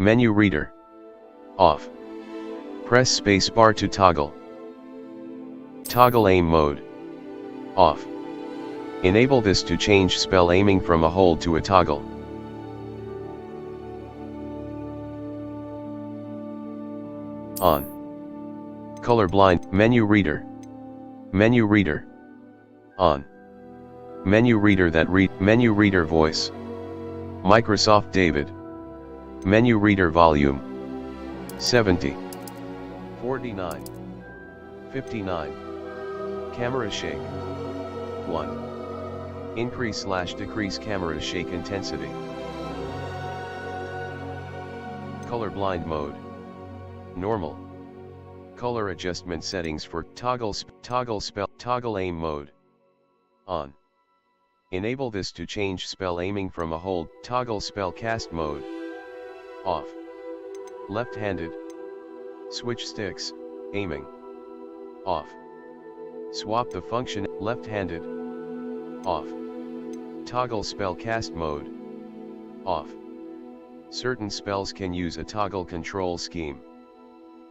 Menu reader. Off. Press spacebar to toggle. Toggle aim mode. Off. Enable this to change spell aiming from a hold to a toggle. On. Colorblind. Menu reader. Menu reader. On. Menu reader that read. Menu reader voice. Microsoft David. Menu reader volume. 70. 49. 59. Camera shake. 1. Increase/decrease camera shake intensity. Colorblind mode. Normal. Color adjustment settings for toggle aim mode. On. Enable this to change spell aiming from a hold. Toggle spell cast mode. Off. Left-handed. Switch sticks, aiming. Off. Swap the function, left-handed. Off. Toggle spell cast mode. Off. Certain spells can use a toggle control scheme.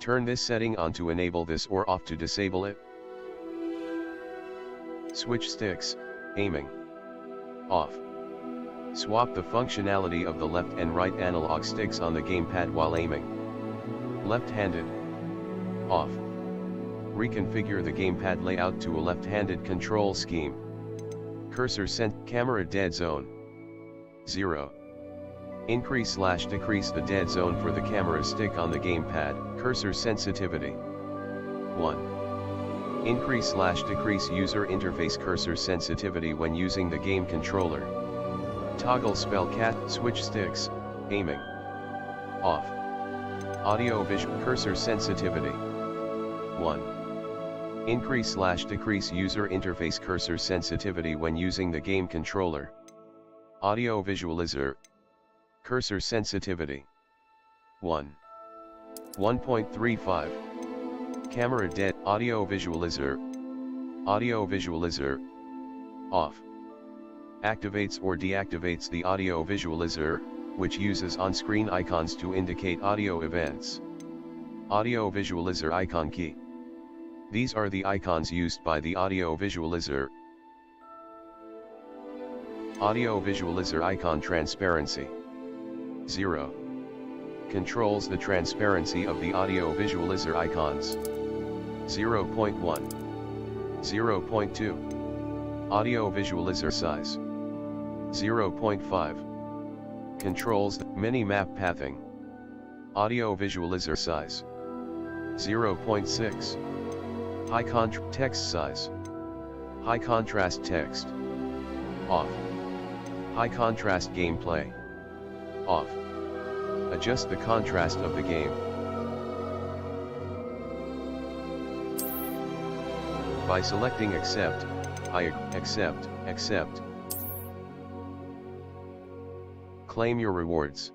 Turn this setting on to enable this or off to disable it. Switch sticks, aiming. Off. Swap the functionality of the left and right analog sticks on the gamepad while aiming. Left-handed. Off. Reconfigure the gamepad layout to a left-handed control scheme. Cursor camera dead zone. 0. Increase/decrease the dead zone for the camera stick on the gamepad. Cursor sensitivity. 1. Increase/decrease user interface cursor sensitivity when using the game controller. Toggle spell cast. Switch sticks, aiming. Off. Audio visual cursor sensitivity. 1. Increase/decrease user interface cursor sensitivity when using the game controller. Audio visualizer. Cursor sensitivity. 1. 1.35. Camera dead. Audio visualizer. Audio visualizer. Off. Activates or deactivates the audio visualizer, which uses on-screen icons to indicate audio events. Audio visualizer icon key. These are the icons used by the audio visualizer. Audio visualizer icon transparency. 0. Controls the transparency of the audio visualizer icons. 0.1. 0.2. Audio visualizer size. 0.5. Controls the mini-map pathing. Audio visualizer size. 0.6. High contrast text size. High contrast text. Off. High contrast gameplay. Off. Adjust the contrast of the game. By selecting accept, accept. Claim your rewards.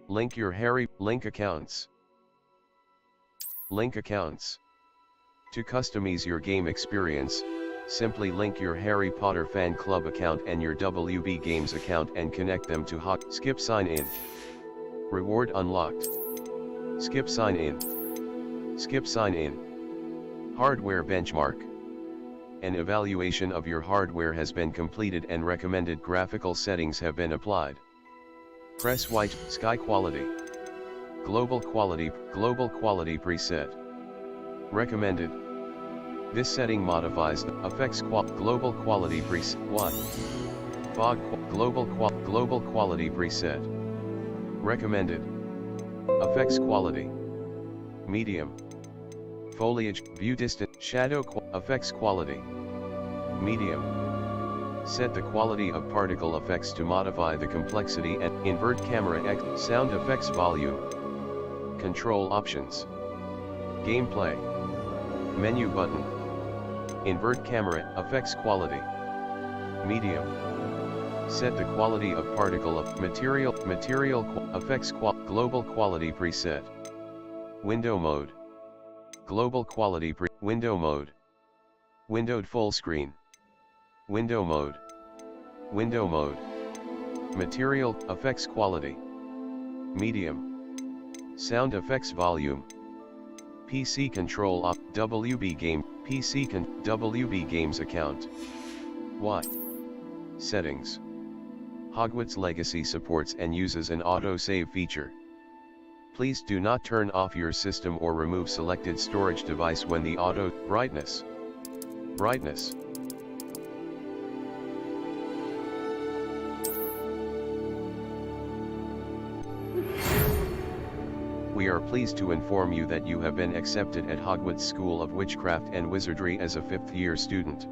Link your link accounts. Link accounts. To customize your game experience, simply link your Harry Potter fan club account and your WB Games account and connect them to Skip sign in. Reward unlocked. Skip sign in. Skip sign in. Hardware benchmark. An evaluation of your hardware has been completed and recommended graphical settings have been applied. Press white. Sky quality. Global quality preset. Recommended. This setting modifies the effects global quality preset. 1. Fog global quality preset. Recommended. Effects quality. Medium. Foliage, view distance, shadow effects quality. Medium. Set the quality of particle effects to modify the complexity and invert camera X, sound effects volume. Control options. Gameplay. Menu button. Invert camera, effects quality. Medium. Set the quality of particle of material effects global quality preset. Window mode. Global quality window mode. Windowed full screen. Window mode. Window mode. Material effects quality. Medium. Sound effects volume. PC control op WB game WB games account. What? Settings. Hogwarts Legacy supports and uses an auto-save feature. Please do not turn off your system or remove selected storage device when the auto brightness. We are pleased to inform you that you have been accepted at Hogwarts School of Witchcraft and Wizardry as a 5th-year student.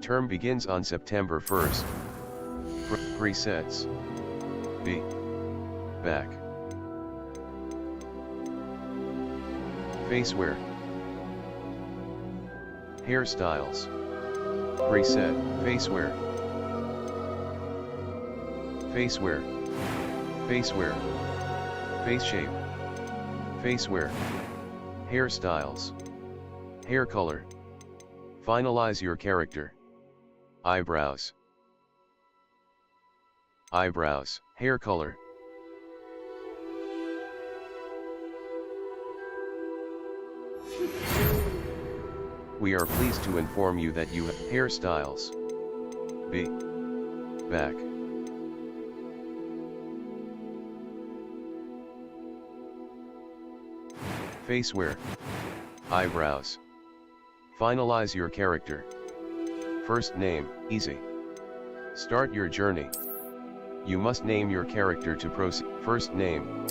Term begins on September 1st. Presets. B. Back. Facewear. Hairstyles. Preset. Facewear. Face shape. Facewear. Hairstyles. Hair color. Finalize your character. Eyebrows. Hair color. We are pleased to inform you that you have hairstyles. B. Back. Facewear. Eyebrows. Finalize your character. First name, easy. Start your journey. You must name your character to proceed. First name.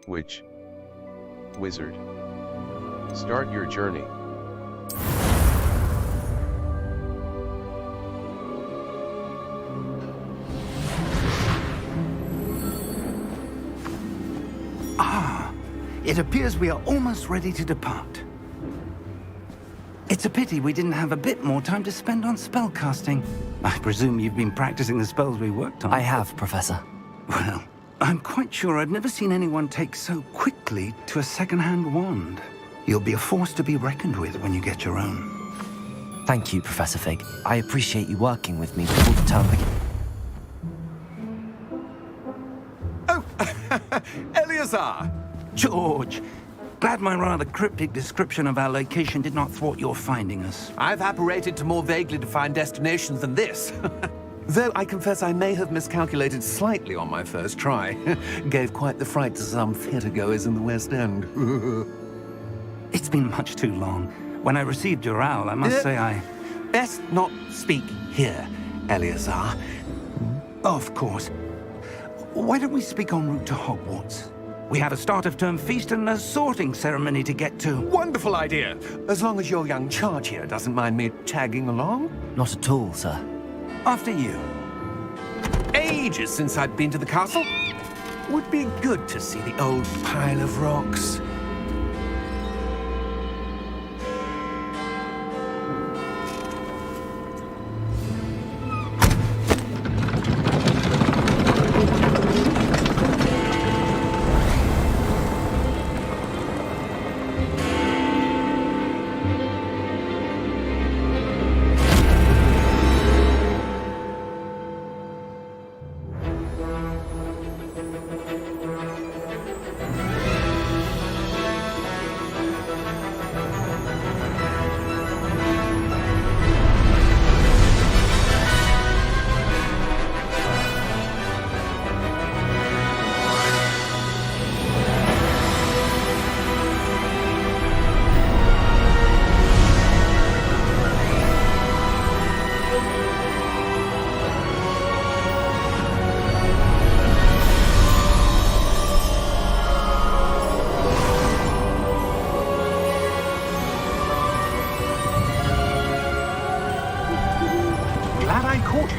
Witch. Wizard. Start your journey. It appears we are almost ready to depart. It's a pity we didn't have a bit more time to spend on spellcasting. I presume you've been practicing the spells we worked on. I have, Professor. Well, I'm quite sure I've never seen anyone take so quickly to a second-hand wand. You'll be a force to be reckoned with when you get your own. Thank you, Professor Fig. I appreciate you working with me before the term begins. Oh, Eleazar! George, glad my rather cryptic description of our location did not thwart your finding us. I've apparated to more vaguely defined destinations than this. Though I confess I may have miscalculated slightly on my first try. Gave quite the fright to some theatre-goers in the West End. It's been much too long. When I received your owl, I must say I... Best not speak here, Eleazar. Of course. Why don't we speak en route to Hogwarts? We have a start-of-term feast and a sorting ceremony to get to. Wonderful idea! As long as your young charge here doesn't mind me tagging along. Not at all, sir. After you. Ages since I'd been to the castle. Would be good to see the old pile of rocks.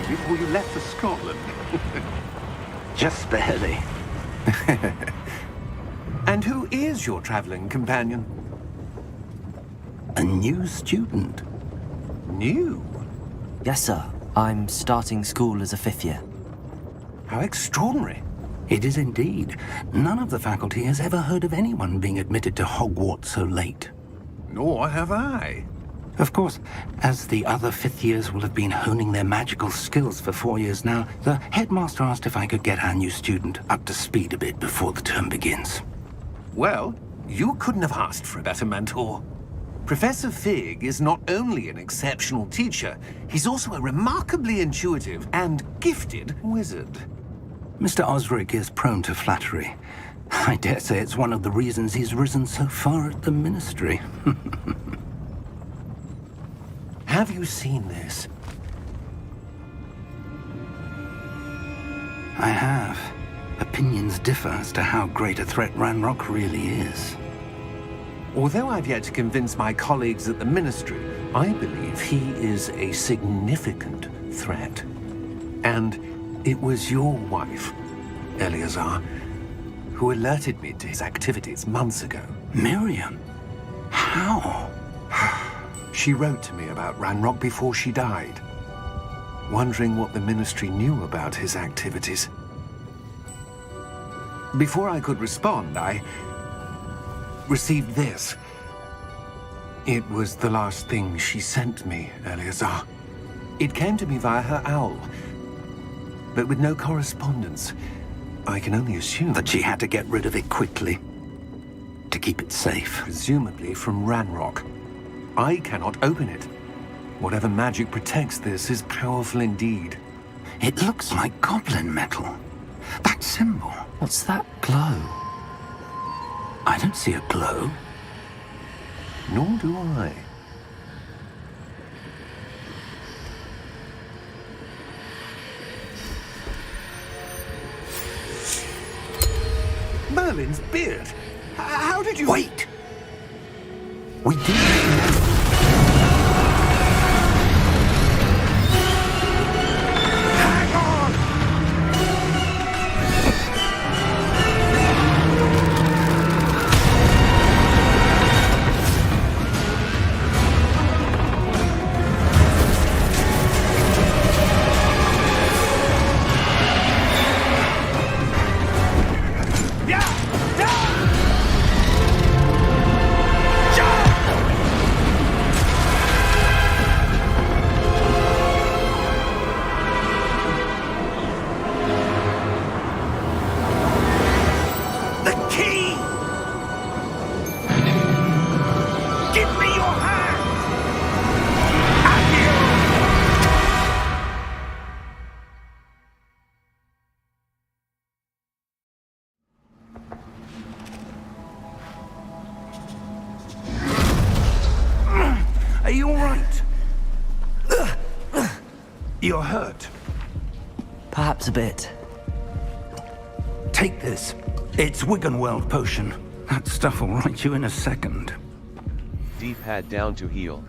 Before you left for Scotland. Just barely. And who is your traveling companion? A new student. New? Yes, sir. I'm starting school as a 5th year. How extraordinary. It is indeed. None of the faculty has ever heard of anyone being admitted to Hogwarts so late. Nor have I. Of course, as the other fifth years will have been honing their magical skills for 4 years now, the headmaster asked if I could get our new student up to speed a bit before the term begins. Well, you couldn't have asked for a better mentor. Professor Fig is not only an exceptional teacher, he's also a remarkably intuitive and gifted wizard. Mr. Osric is prone to flattery. I dare say it's one of the reasons he's risen so far at the Ministry. Have you seen this? I have. Opinions differ as to how great a threat Ranrock really is. Although I've yet to convince my colleagues at the Ministry, I believe he is a significant threat. And it was your wife, Eleazar, who alerted me to his activities months ago. Miriam? How? She wrote to me about Ranrock before she died, wondering what the Ministry knew about his activities. Before I could respond, I received this. It was the last thing she sent me, Eleazar. It came to me via her owl, but with no correspondence. I can only assume That she had to get rid of it quickly. To keep it safe. presumably from Ranrock. I cannot open it. Whatever magic protects this is powerful indeed. It looks like goblin metal. That symbol. What's that glow? I don't see a glow. Nor do I. Merlin's beard! How did you... Wait! We didn't. Hang on! The key! Give me your hand! Are you all right? You're hurt. Perhaps a bit. Take this. It's Wiggenweld potion. That stuff will right you in a second. D-pad down to heal.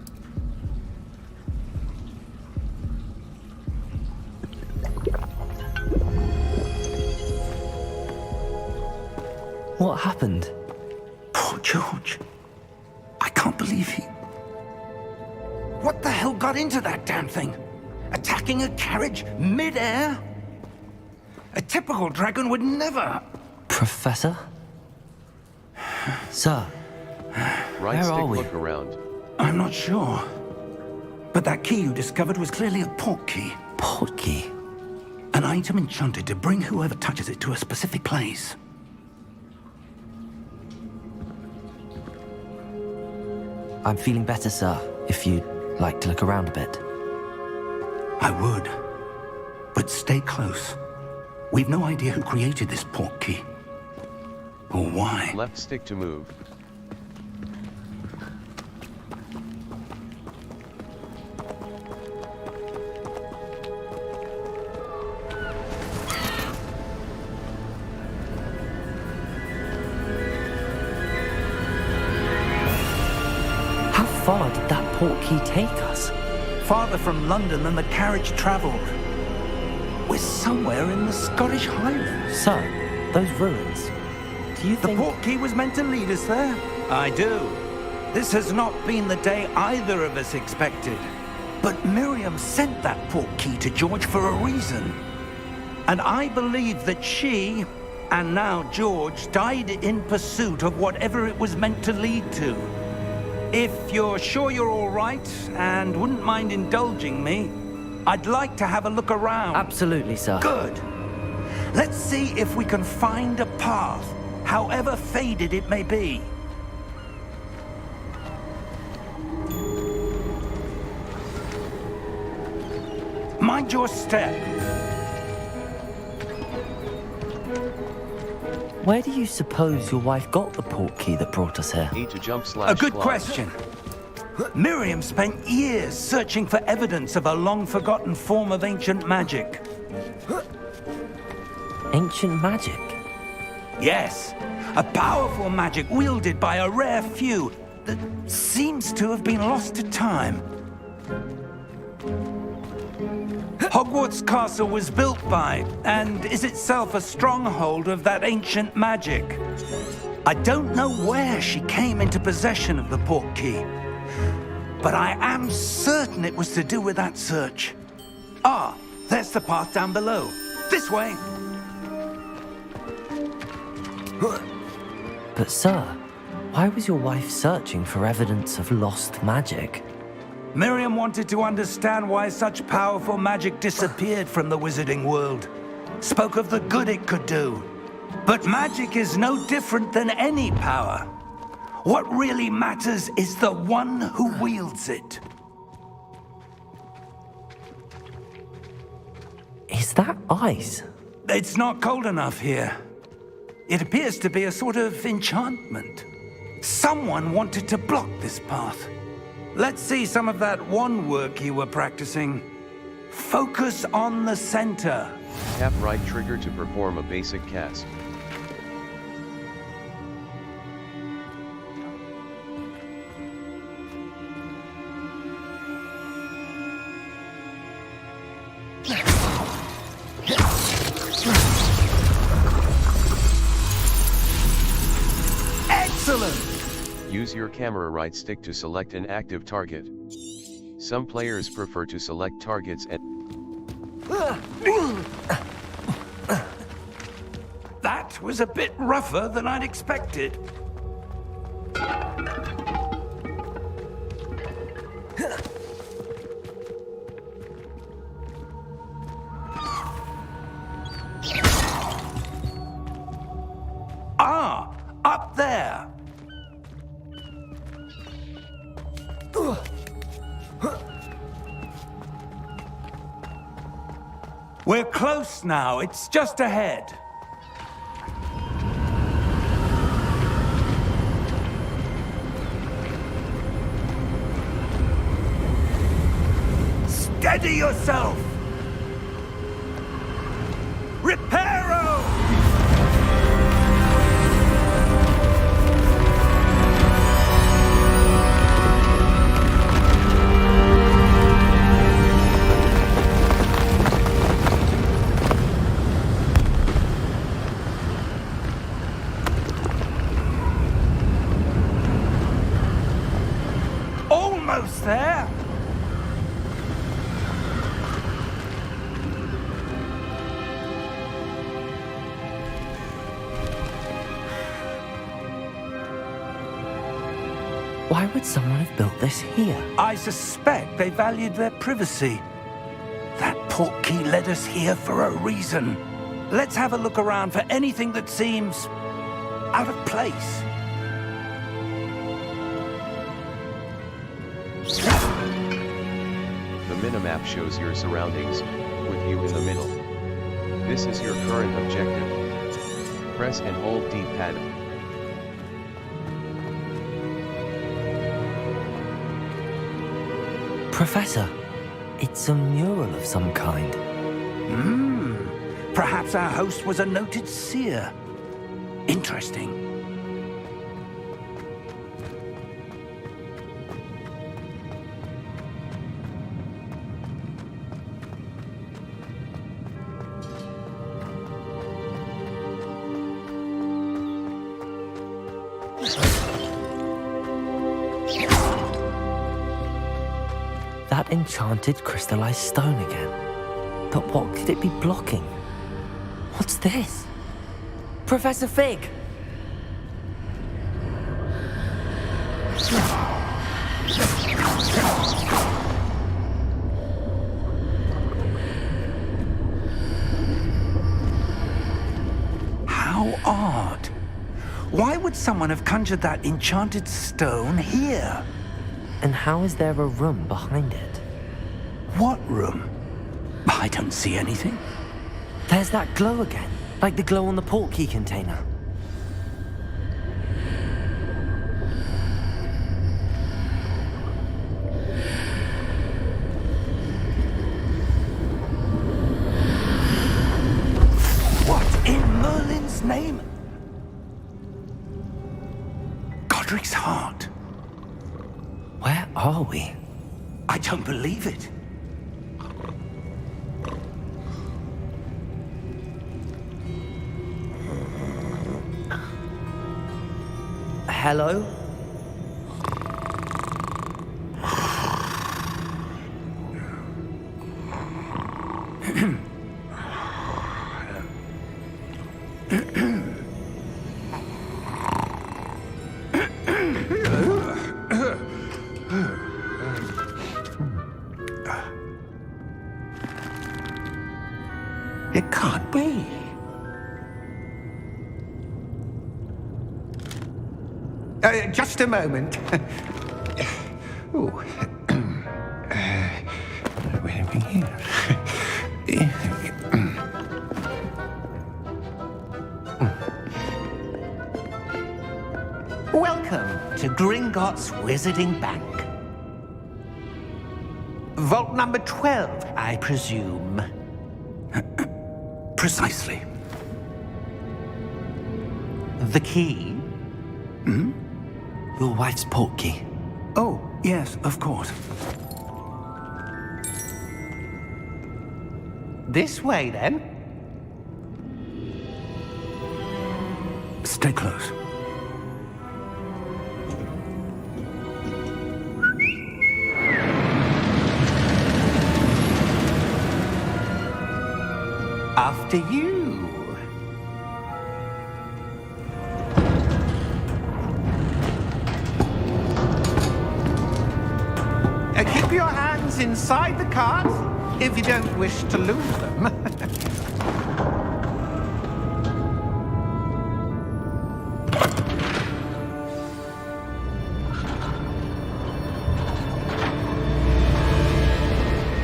What happened? Poor George. I can't believe he... What the hell got into that damn thing? Attacking a carriage mid-air? A typical dragon would never... Professor? Sir, Right Where stick are we? look around. I'm not sure. But that key you discovered was clearly a port key. port key. An item enchanted to bring whoever touches it to a specific place. I'm feeling better, sir, if you'd like to look around a bit. I would. But stay close. We've no idea who created this port key. Or why. Left stick to move. How far did that port key take us? Farther from London than the carriage travelled. We're somewhere in the Scottish Highlands. Sir, those ruins. Do you The think... port key was meant to lead us there? I do. This has not been the day either of us expected. But Miriam sent that port key to George for a reason. And I believe that she, And now George died in pursuit of whatever it was meant to lead to. If you're sure you're all right and wouldn't mind indulging me, I'd like to have a look around. Absolutely, sir. Good. Let's see if we can find a path, however faded it may be. Mind your step. Where do you suppose your wife got the port key that brought us here? E to jump A good /slide. question. Miriam spent years searching for evidence of a long-forgotten form of ancient magic. Ancient magic? Yes, a powerful magic wielded by a rare few that seems to have been lost to time. Hogwarts Castle was built by, and is itself a stronghold of that ancient magic. I don't know where she came into possession of the port key, but I am certain it was to do with that search. Ah, there's the path down below. This way. But sir, why was your wife searching for evidence of lost magic? Miriam wanted to understand why such powerful magic disappeared from the wizarding world. Spoke of the good it could do. But magic is no different than any power. What really matters is the one who wields it. Is that ice? It's not cold enough here. It appears to be a sort of enchantment. Someone wanted to block this path. Let's see some of that wand work you were practicing. Focus on the center. Tap right trigger to perform a basic cast. Excellent! Use your camera right stick to select an active target. Some players prefer to select targets and That was a bit rougher than I'd expected. Ah, up there. We're close now. It's just ahead. Steady yourself! Reparo! Almost there! Why would someone have built this here? I suspect they valued their privacy. That port key led us here for a reason. Let's have a look around for anything that seems out of place. the minimap shows your surroundings, with you in the middle. This is your current objective. Press and hold D-pad. Professor, it's a mural of some kind. Perhaps our host was a noted seer. Interesting. That enchanted crystallized stone again. But what could it be blocking? What's this? Professor Fig! How odd. Why would someone have conjured that enchanted stone here? And how is there a room behind it? What room? I don't see anything. There's that glow again, like the glow on the portkey container. What in Merlin's name? Godric's heart. Where are we? I don't believe it. Hello? It can't be. Just a moment. Ooh. Where are we here? Welcome to Gringotts Wizarding Bank. Vault number 12, I presume. Precisely. The key? Your wife's portkey. Oh, yes, of course. This way, then. Stay close. After you. Keep your hands inside the cart if you don't wish to lose them.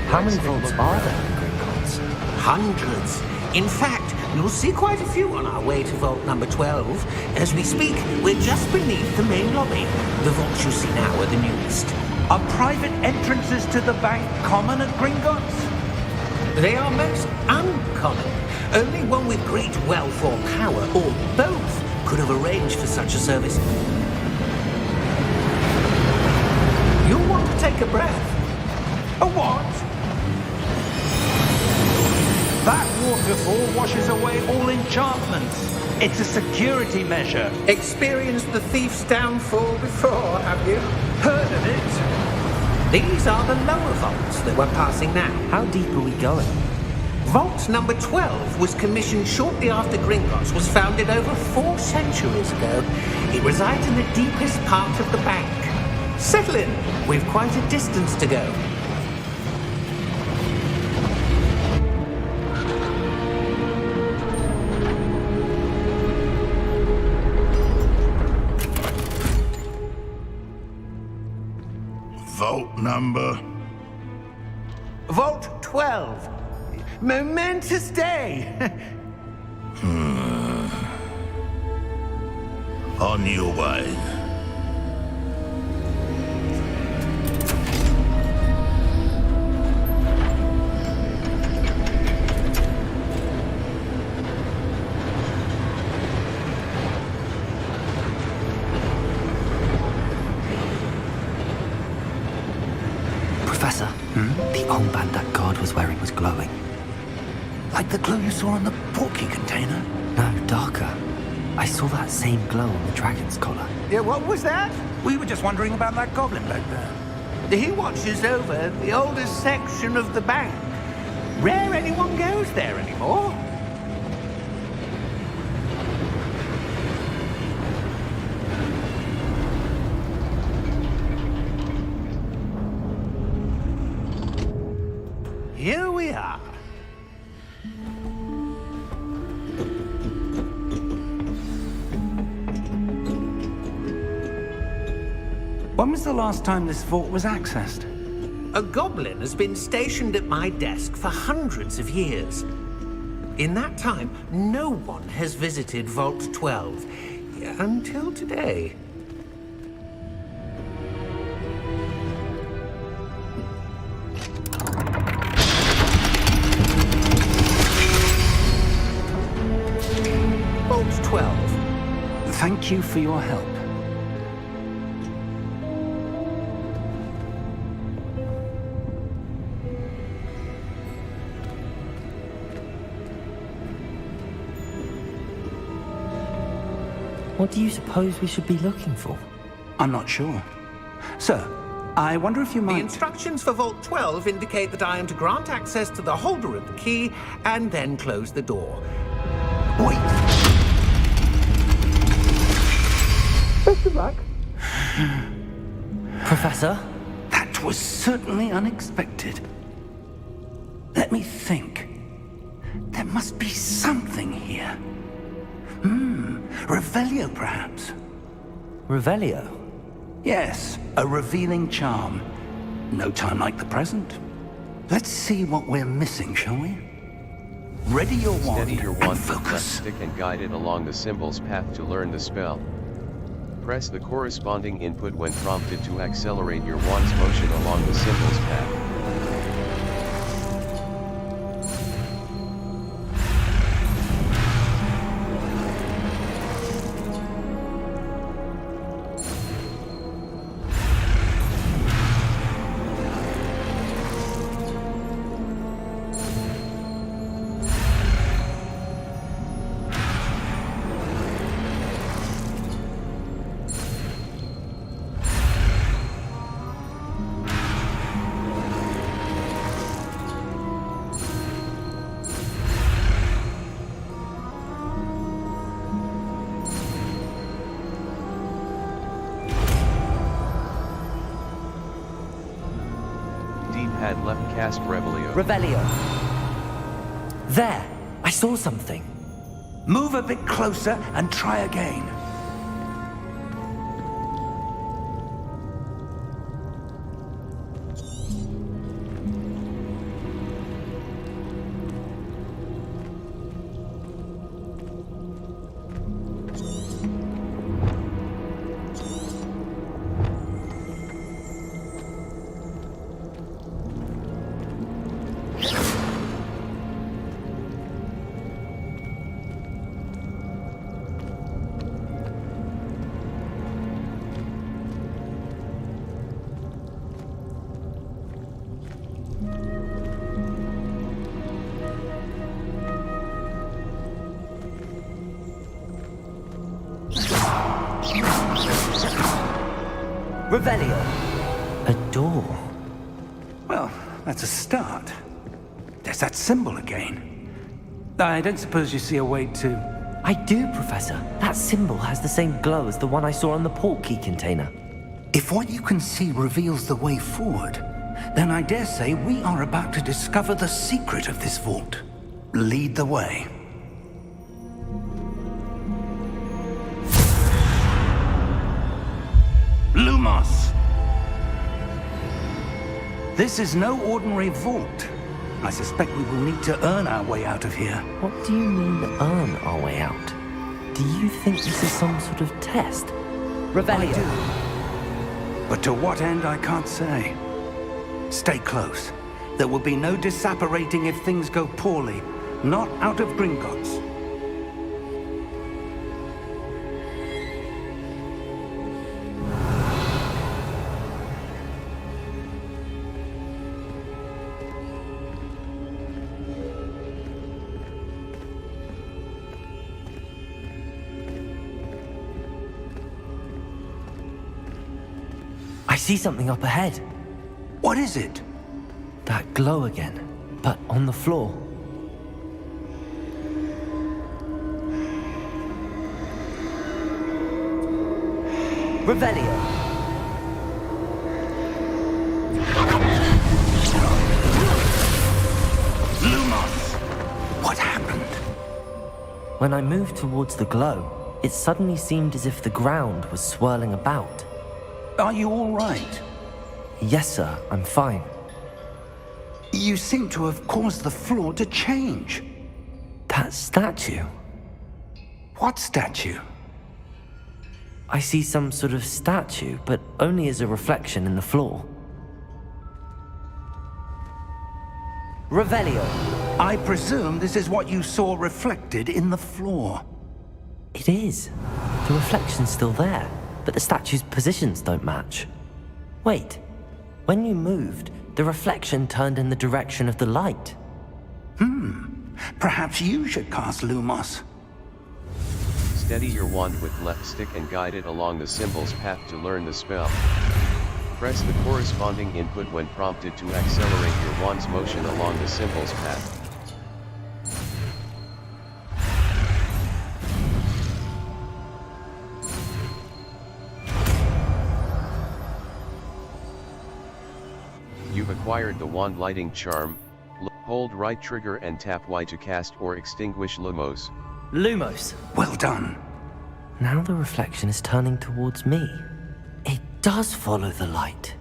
How many vaults are there in Gringotts? Hundreds. In fact, you'll see quite a few on our way to vault number 12. As we speak, we're just beneath the main lobby. The vaults you see now are the newest. Are private entrances to the bank common at Gringotts? They are most uncommon. Only one with great wealth or power, or both, could have arranged for such a service. You'll want to take a breath. A what? That waterfall washes away all enchantments. It's a security measure. Experienced the thief's downfall before, have you? Heard of it? These are the lower vaults that we're passing now. How deep are we going? Vault number 12 was commissioned shortly after Gringotts was founded over 4 centuries ago. It resides in the deepest part of the bank. Settle in. We've quite a distance to go. Vault number? Vault 12. Momentous day. On your way. Professor, the armband that guard was wearing was glowing. Like the glow you saw on the portkey container? No, darker. I saw that same glow on the dragon's collar. Yeah, what was that? We were just wondering about that goblin back there. He watches over the oldest section of the bank. Rare anyone goes there anymore. here we are. When was the last time this vault was accessed? A goblin has been stationed at my desk for hundreds of years. In that time, no one has visited Vault 12 until today. Vault 12. Thank you for your help. What do you suppose we should be looking for? I'm not sure. Sir, I wonder if you The might... instructions for Vault 12 indicate that I am to grant access to the holder of the key and then close the door. Wait! Best of luck. Professor? That was certainly unexpected. Let me think. There must be something here. Revelio, perhaps? Revelio? Yes, a revealing charm. No time like the present. Let's see what we're missing, shall we? Ready your wand Steady your and wand with left focus. stick and guide it along the symbol's path to learn the spell. Press the corresponding input when prompted to accelerate your wand's motion along the symbol's path. D-pad left cast Revelio. Revelio. There! I saw something. Move a bit closer and try again. Revelio. A door. Well, that's a start. There's that symbol again. I don't suppose you see a way to... I do, Professor. That symbol has the same glow as the one I saw on the port key container. If what you can see reveals the way forward, then I dare say we are about to discover the secret of this vault. Lead the way. Lumos! This is no ordinary vault. I suspect we will need to earn our way out of here. What do you mean, earn our way out? Do you think this is some sort of test? Revelio. I do. But to what end, I can't say. Stay close. There will be no disapparating if things go poorly. Not out of Gringotts. I see something up ahead. What is it? That glow again, but on the floor. Revelio. When I moved towards the glow, it suddenly seemed as if the ground was swirling about. Are you all right? Yes, sir, I'm fine. You seem to have caused the floor to change. That statue? What statue? I see some sort of statue, but only as a reflection in the floor. Revelio. I presume this is what you saw reflected in the floor. It is. The reflection's still there, but the statue's positions don't match. Wait, when you moved, the reflection turned in the direction of the light. Perhaps you should cast Lumos. Steady your wand with left stick and guide it along the symbol's path to learn the spell. Press the corresponding input when prompted to accelerate your wand's motion along the symbol's path. You've acquired the wand lighting charm. Hold right trigger and tap Y to cast or extinguish Lumos. Lumos. Well done. Now the reflection is turning towards me. It does follow the light.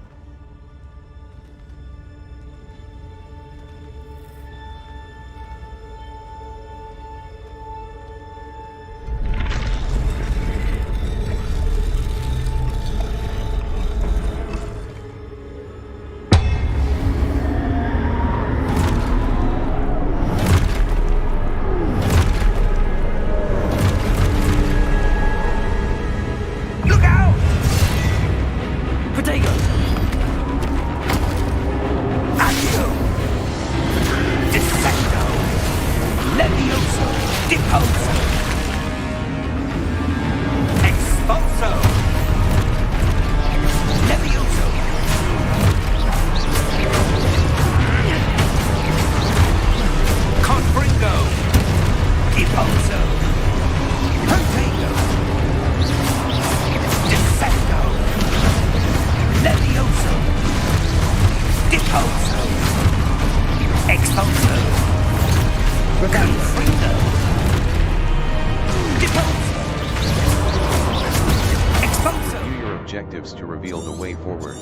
Objectives to reveal the way forward.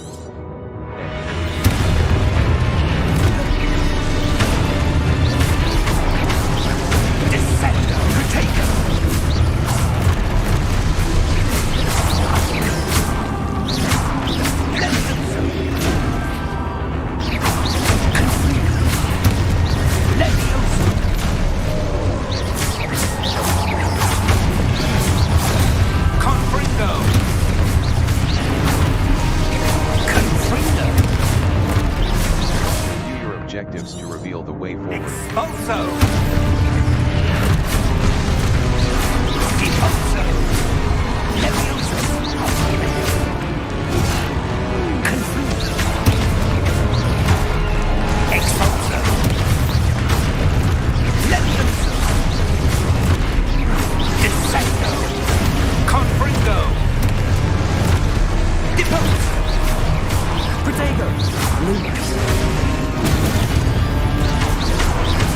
Objectives to reveal the way forward. Expulso! Expulso! Levioso! Confuso! Expulso! Levioso! Descendo! Confringo! Depose! Protego! Lumos.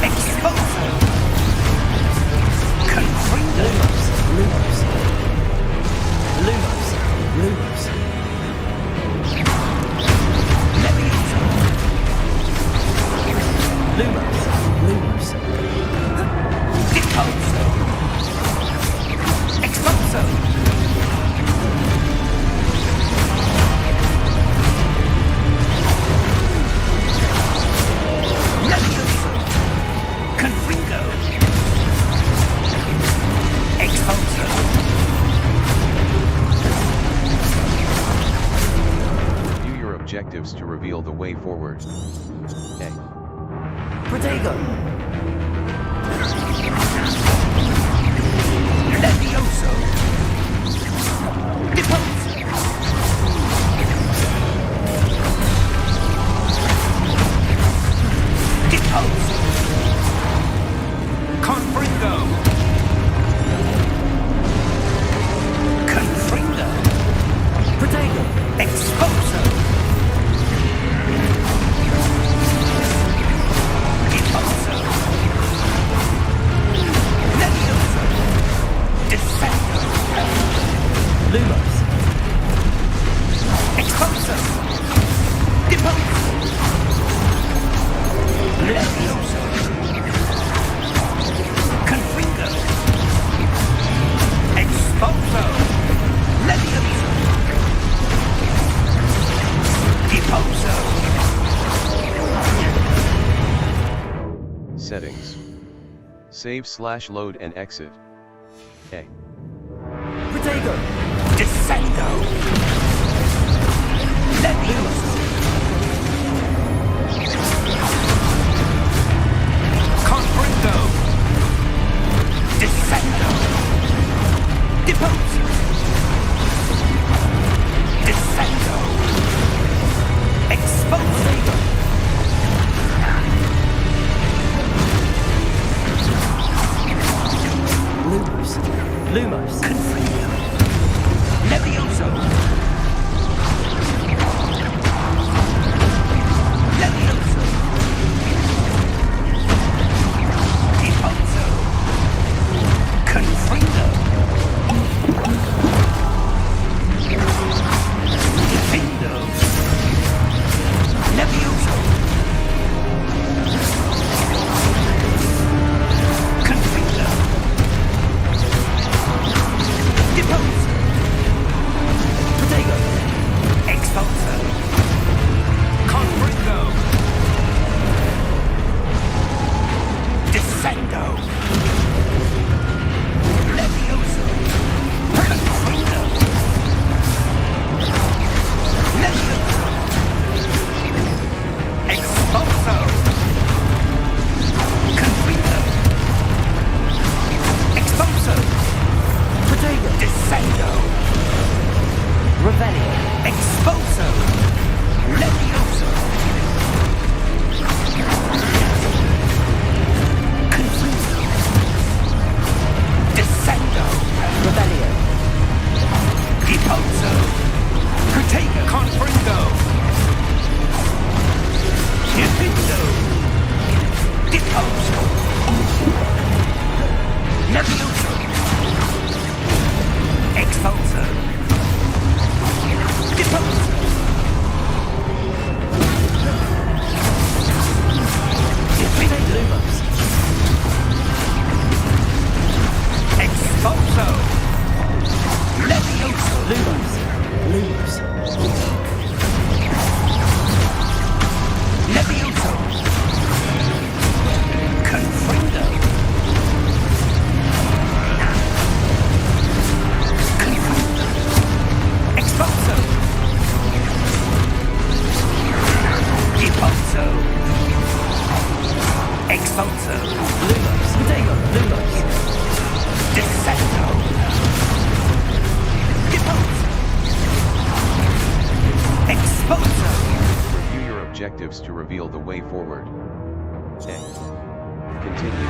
Expulso! Confringo! Lumos. Lumos. Lumos. Levioso! Lumos. Lumos. Depose! Expulso! Levioso! Confringo! Expulso! View your objectives to reveal the way forward. A. Protego! Levioso! Depose! Depose! Confringo! Confringo! Protego! Expulso! Depose! Levioso! settings. Save/load and exit. A. Protego! Descendo! Leviosa! Confringo! Descendo! Depose! Descendo! Expose! Lumos. Confringo! Levioso! Levioso! Depose! Confringo! Defendo! Levioso! Confringo! Depose! Protego! Expulso! Confringo! Descendo! Levioso! Confringo! Levioso! Expulso! Confringo! Expulso! Protego! Descendo! Revelio. Expulso! Levioso! Confringo! Descendo! Revelio. Depose! Protego! Confringo! Defendo! Depose! Levioso! Expulso! Depose! Defendo! Lumos. Expulso! Levioso! Lumos. Lumos. Levioso! Confringo! Confringo! Expulso! Depulso! Expulso! Lumos. Protego. Lumos. Descendo! Depose! Expulso! Review your objectives to reveal the way forward. A. Continue.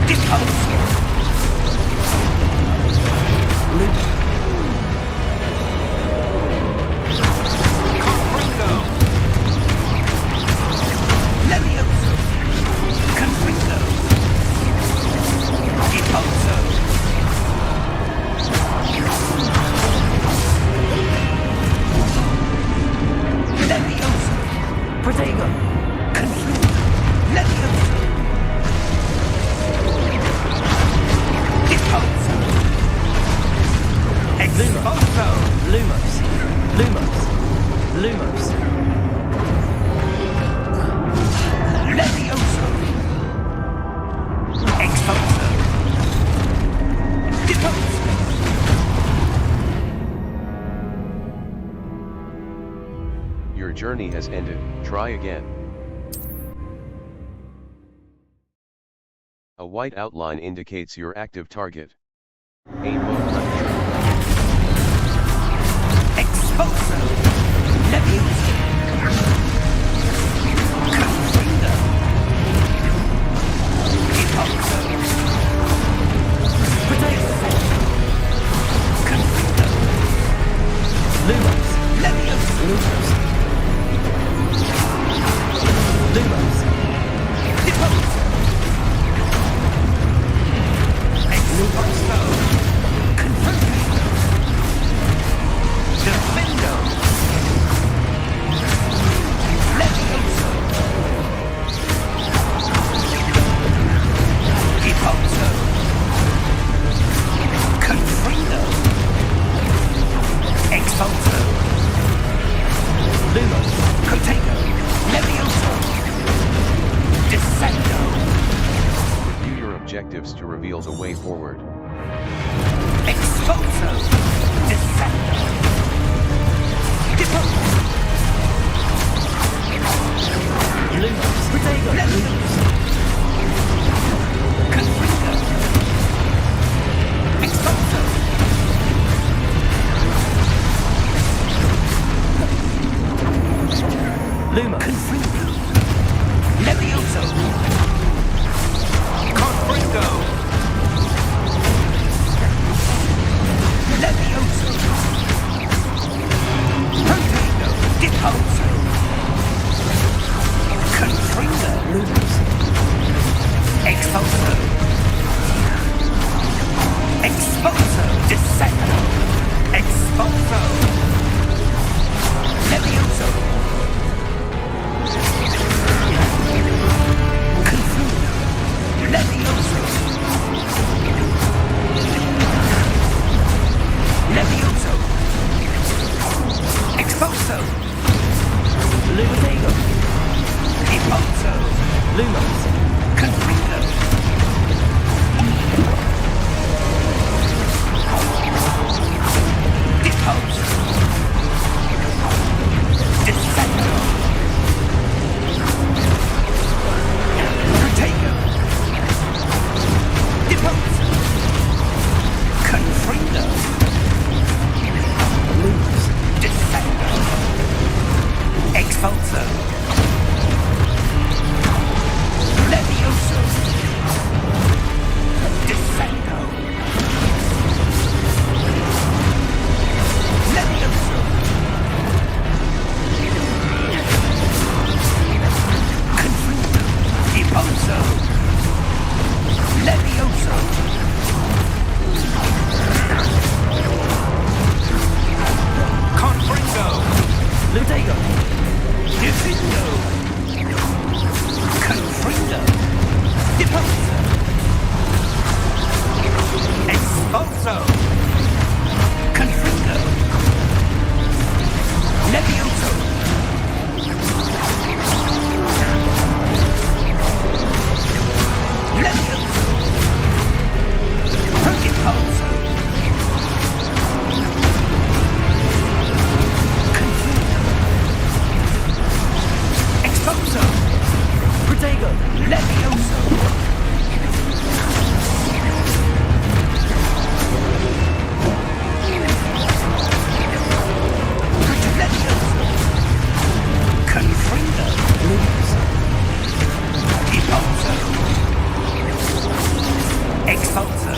Depose! Confringo! Levioso! Confringo! Depose! Levioso! Protego. Confringo! Levioso! Depose! Expulso! Lumos. Lumos. Lumos. Levioso! Expulso! Depose! Your journey has ended, try again. A white outline indicates your active target. Aim mode left trigger. Expulso! Levioso! Confringo! Depose! Protego! Confringo! Lumos. Levioso! Lumos. Lumos. Depose! Expulso! Confringo! Defendo! Levioso! Depose! reveals a way forward. Expulso! Descendo! Depot! Lumos, Protego! Confringo! Expulso! Lumos! Confringo! Levioso! Confringo! Levioso! Protego! Deposo! Confringo! Lumos! Expulso! Expulso! Descendo! Expulso! Levioso! Confringo! Levioso! Levioso! Expulso! Lumotego! Expulso! Lumos! Confringo! Depose! Descendo! Protego! Depose! Confringo! Lumos! Descendo! Expulso! Levioso! Descendo! Levioso! Confringo! Deposo! Levioso! Confringo! Lutego! Defendo! Confringo! Deposo! Expulso! Confringo! Levioso! Levioso! Deposo! Confringo! Expulso! Protego! Levioso! Levioso! Confringo! Lumos! Deposo! Expulso!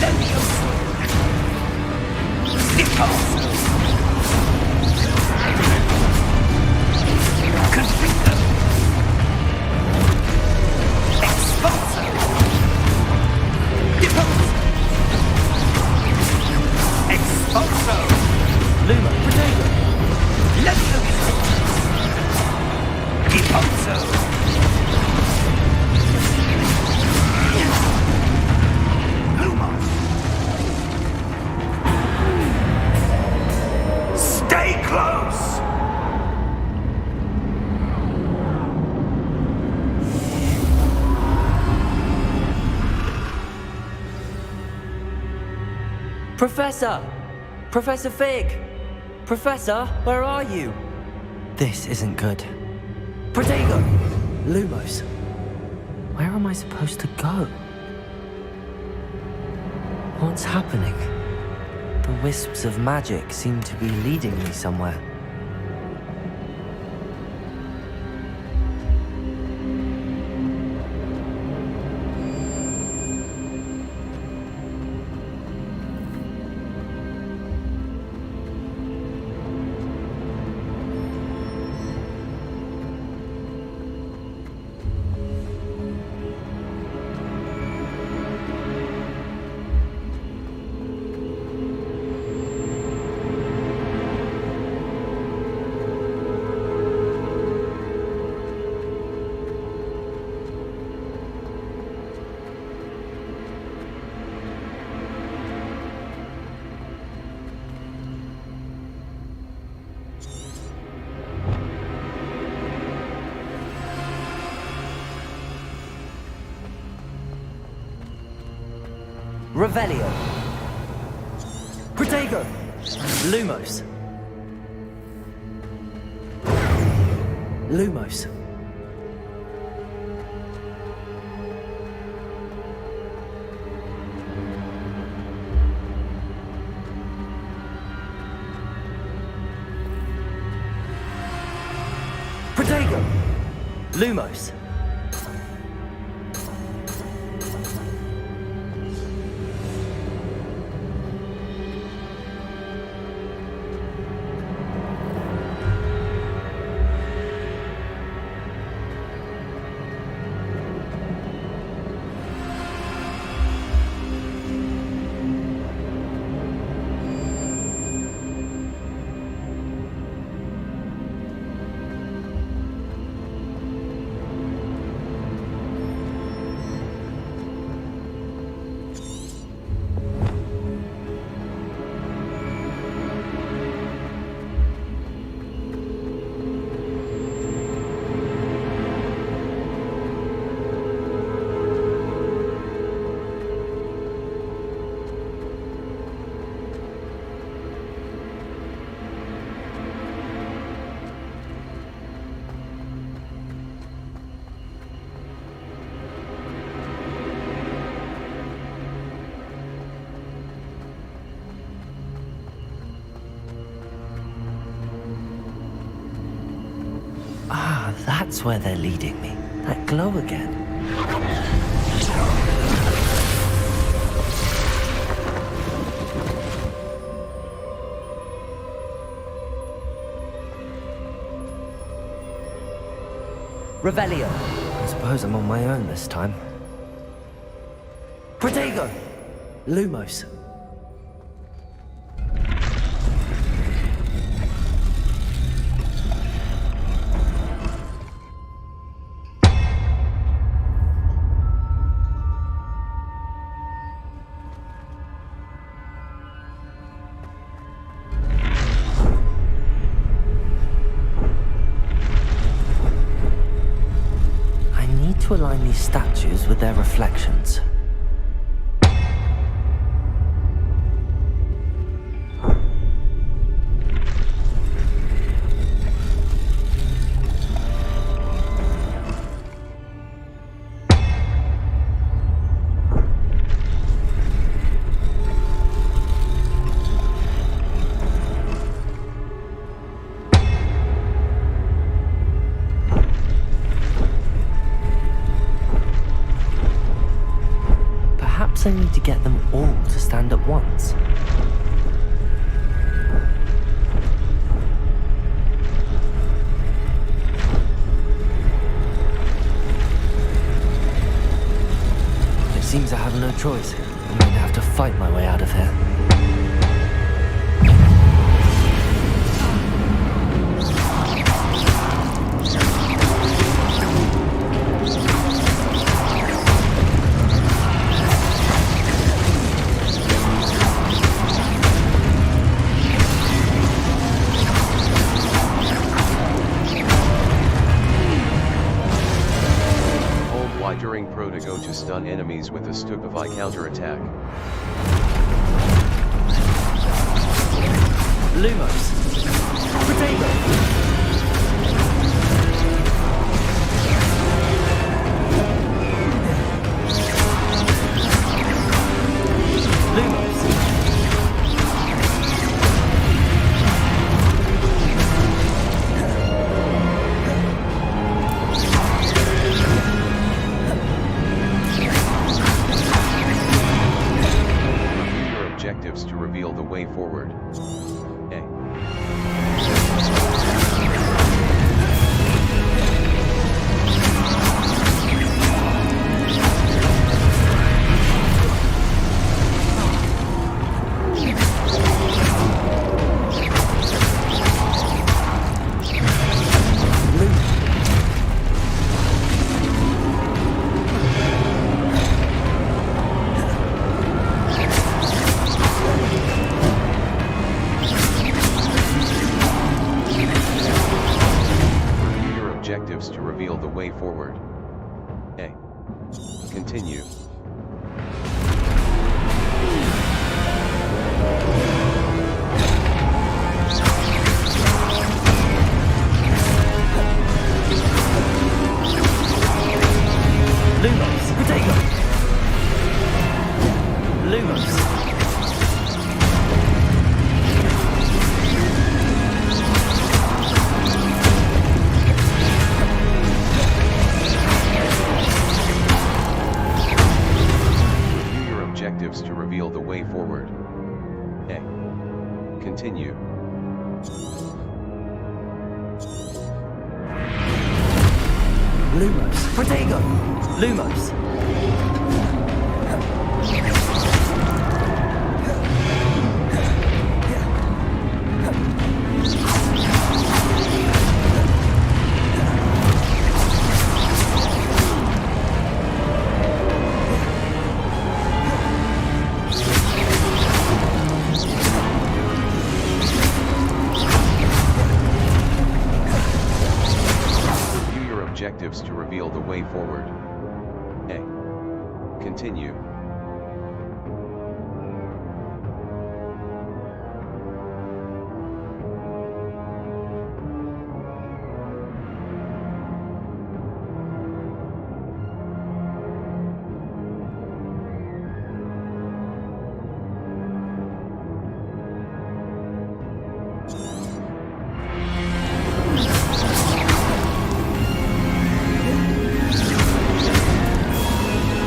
Levioso! Deposo! Confringo! Expulso! Deposo! Expulso! Luma! Protego! Levioso! Deposo! Lumos! Stay close! Professor! Professor Fig! Professor, where are you? This isn't good. Protego! Lumos! Where am I supposed to go? What's happening? The wisps of magic seem to be leading me somewhere. Revelio. Protego. Lumos. Lumos. Protego. Lumos. Ah, that's where they're leading me. That glow again. Revelio. I suppose I'm on my own this time. Protego. Lumos. To align these statues with their reflections. Perhaps I need to get them all to stand at once. It seems I have no choice. I'm going to have to fight my way out of here. During Protego to stun enemies with a Stupefy counterattack. Lumos. Protego. Objectives to reveal the way forward. A. Lumos. Review your objectives to reveal the way forward. A. Continue. Lumos. Protego! Lumos. Review your objectives to reveal the way forward. A. Continue.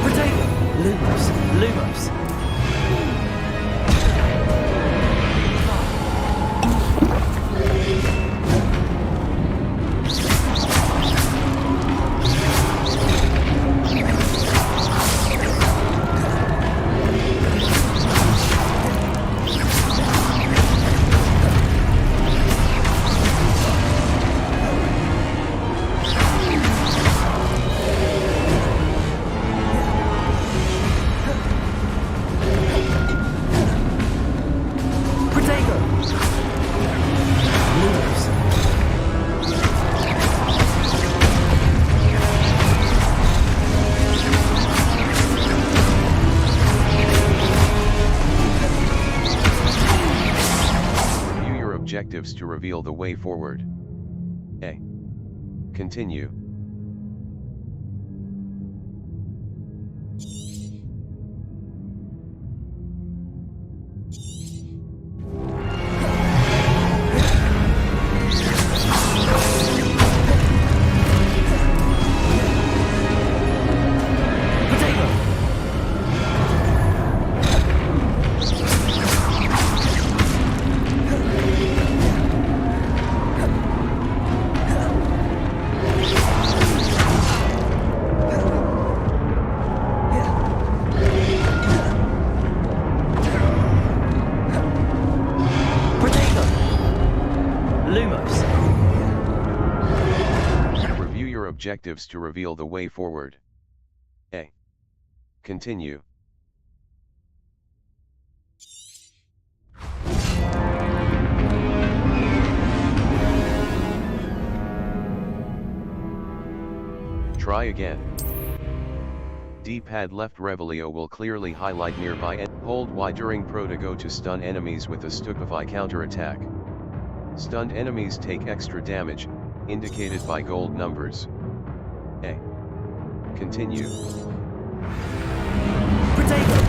Protego! Lumos. Lumos. Protego! Lumos. Review your objectives to reveal the way forward. A. Continue. Protego! Protego! Lumos. Review your objectives to reveal the way forward. A. Continue. Try again. D-pad left Revelio will clearly highlight nearby and hold Y during Protego to stun enemies with a Stupefy counterattack. Stunned enemies take extra damage, indicated by gold numbers. A. Continue. Protego!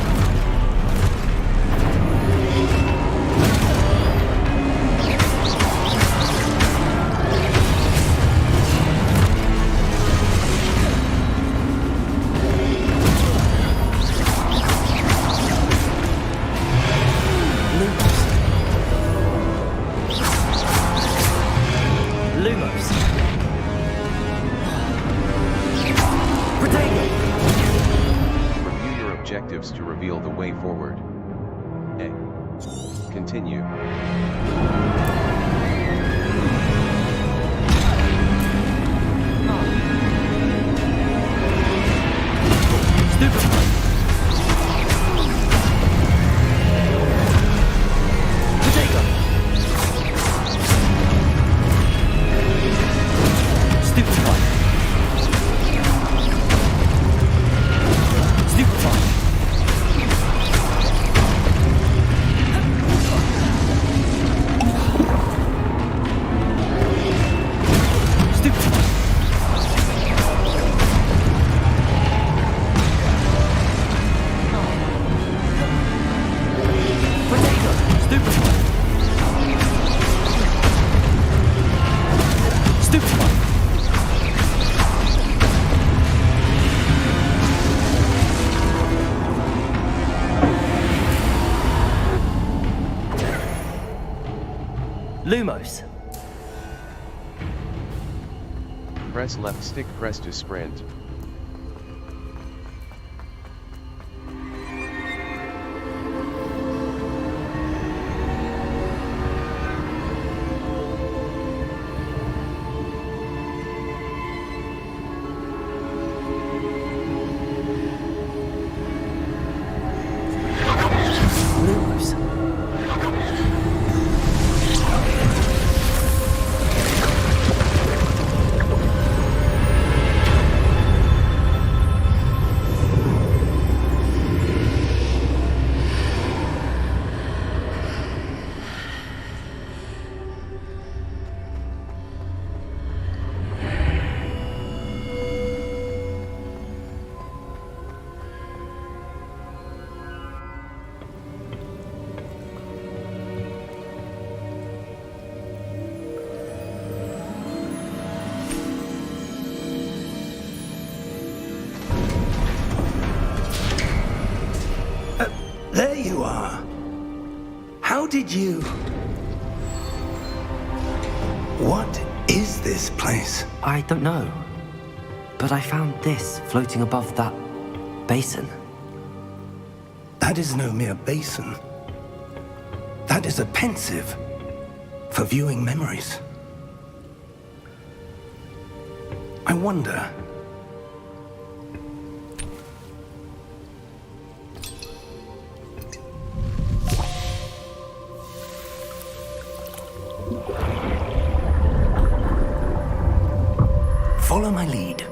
Lumos. Protego! Review your objectives to reveal the way forward. A. Continue. Stupefy. Protego! Stupefy. Stupefy. Stupefy. Lumos. Press left stick press to sprint. Lumos. There you are. How did you... What is this place? I don't know. But I found this floating above that basin. That is no mere basin. That is a pensive for viewing memories. I wonder... Follow my lead.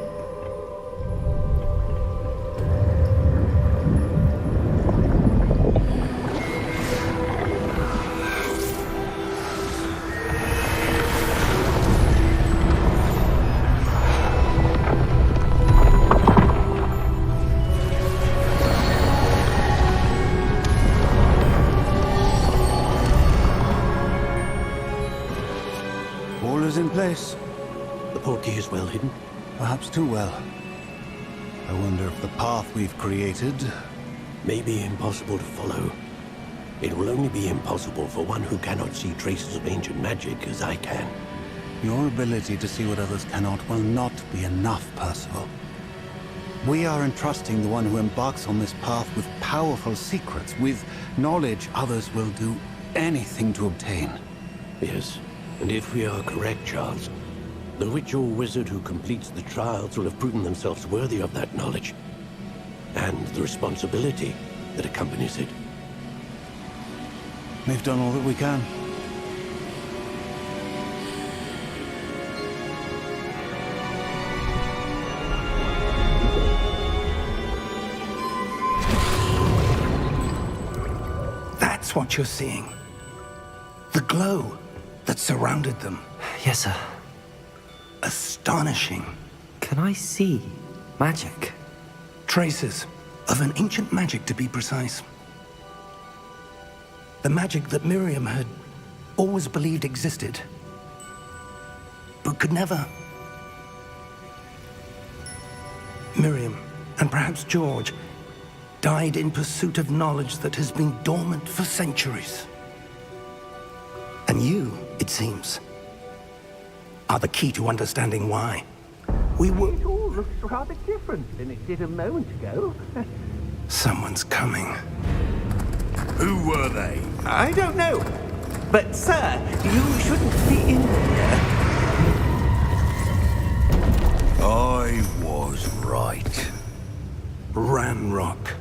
All is in place. The portkey is well hidden. Perhaps too well. I wonder if the path we've created... May be impossible to follow. It will only be impossible for one who cannot see traces of ancient magic as I can. Your ability to see what others cannot will not be enough, Percival. We are entrusting the one who embarks on this path with powerful secrets, with knowledge others will do anything to obtain. Yes, and if we are correct, Charles, the witch or wizard who completes the trials will have proven themselves worthy of that knowledge, and the responsibility that accompanies it. We've done all that we can. That's what you're seeing. The glow that surrounded them. Yes, sir. Astonishing. Can I see magic? Traces of an ancient magic, to be precise. The magic that Miriam had always believed existed, but could never. Miriam, and perhaps George, died in pursuit of knowledge that has been dormant for centuries. And you, it seems, are the key to understanding why. We were... It all looks rather different than it did a moment ago. Someone's coming. Who were they? I don't know. But, sir, you shouldn't be in here. I was right. Ranrock.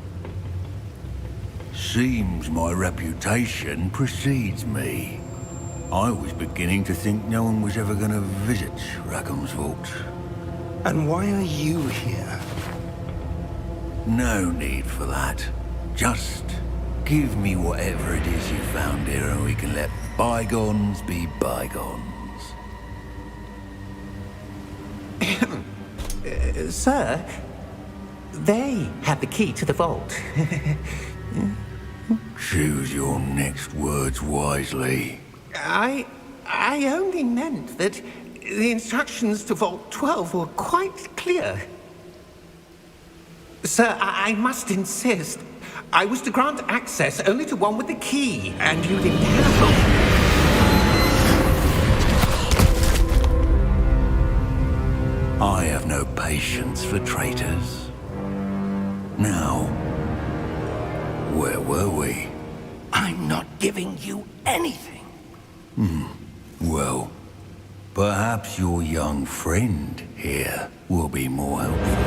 Seems my reputation precedes me. I was beginning to think no one was ever going to visit Rackham's vault. And why are you here? No need for that. Just give me whatever it is you found here and we can let bygones be bygones. Sir, they have the key to the vault. Choose your next words wisely. I only meant that the instructions to Vault 12 were quite clear. Sir, I must insist. I was to grant access only to one with the key, and you didn't have I have no patience for traitors. Now, where were we? I'm not giving you anything. Well, perhaps your young friend here will be more helpful.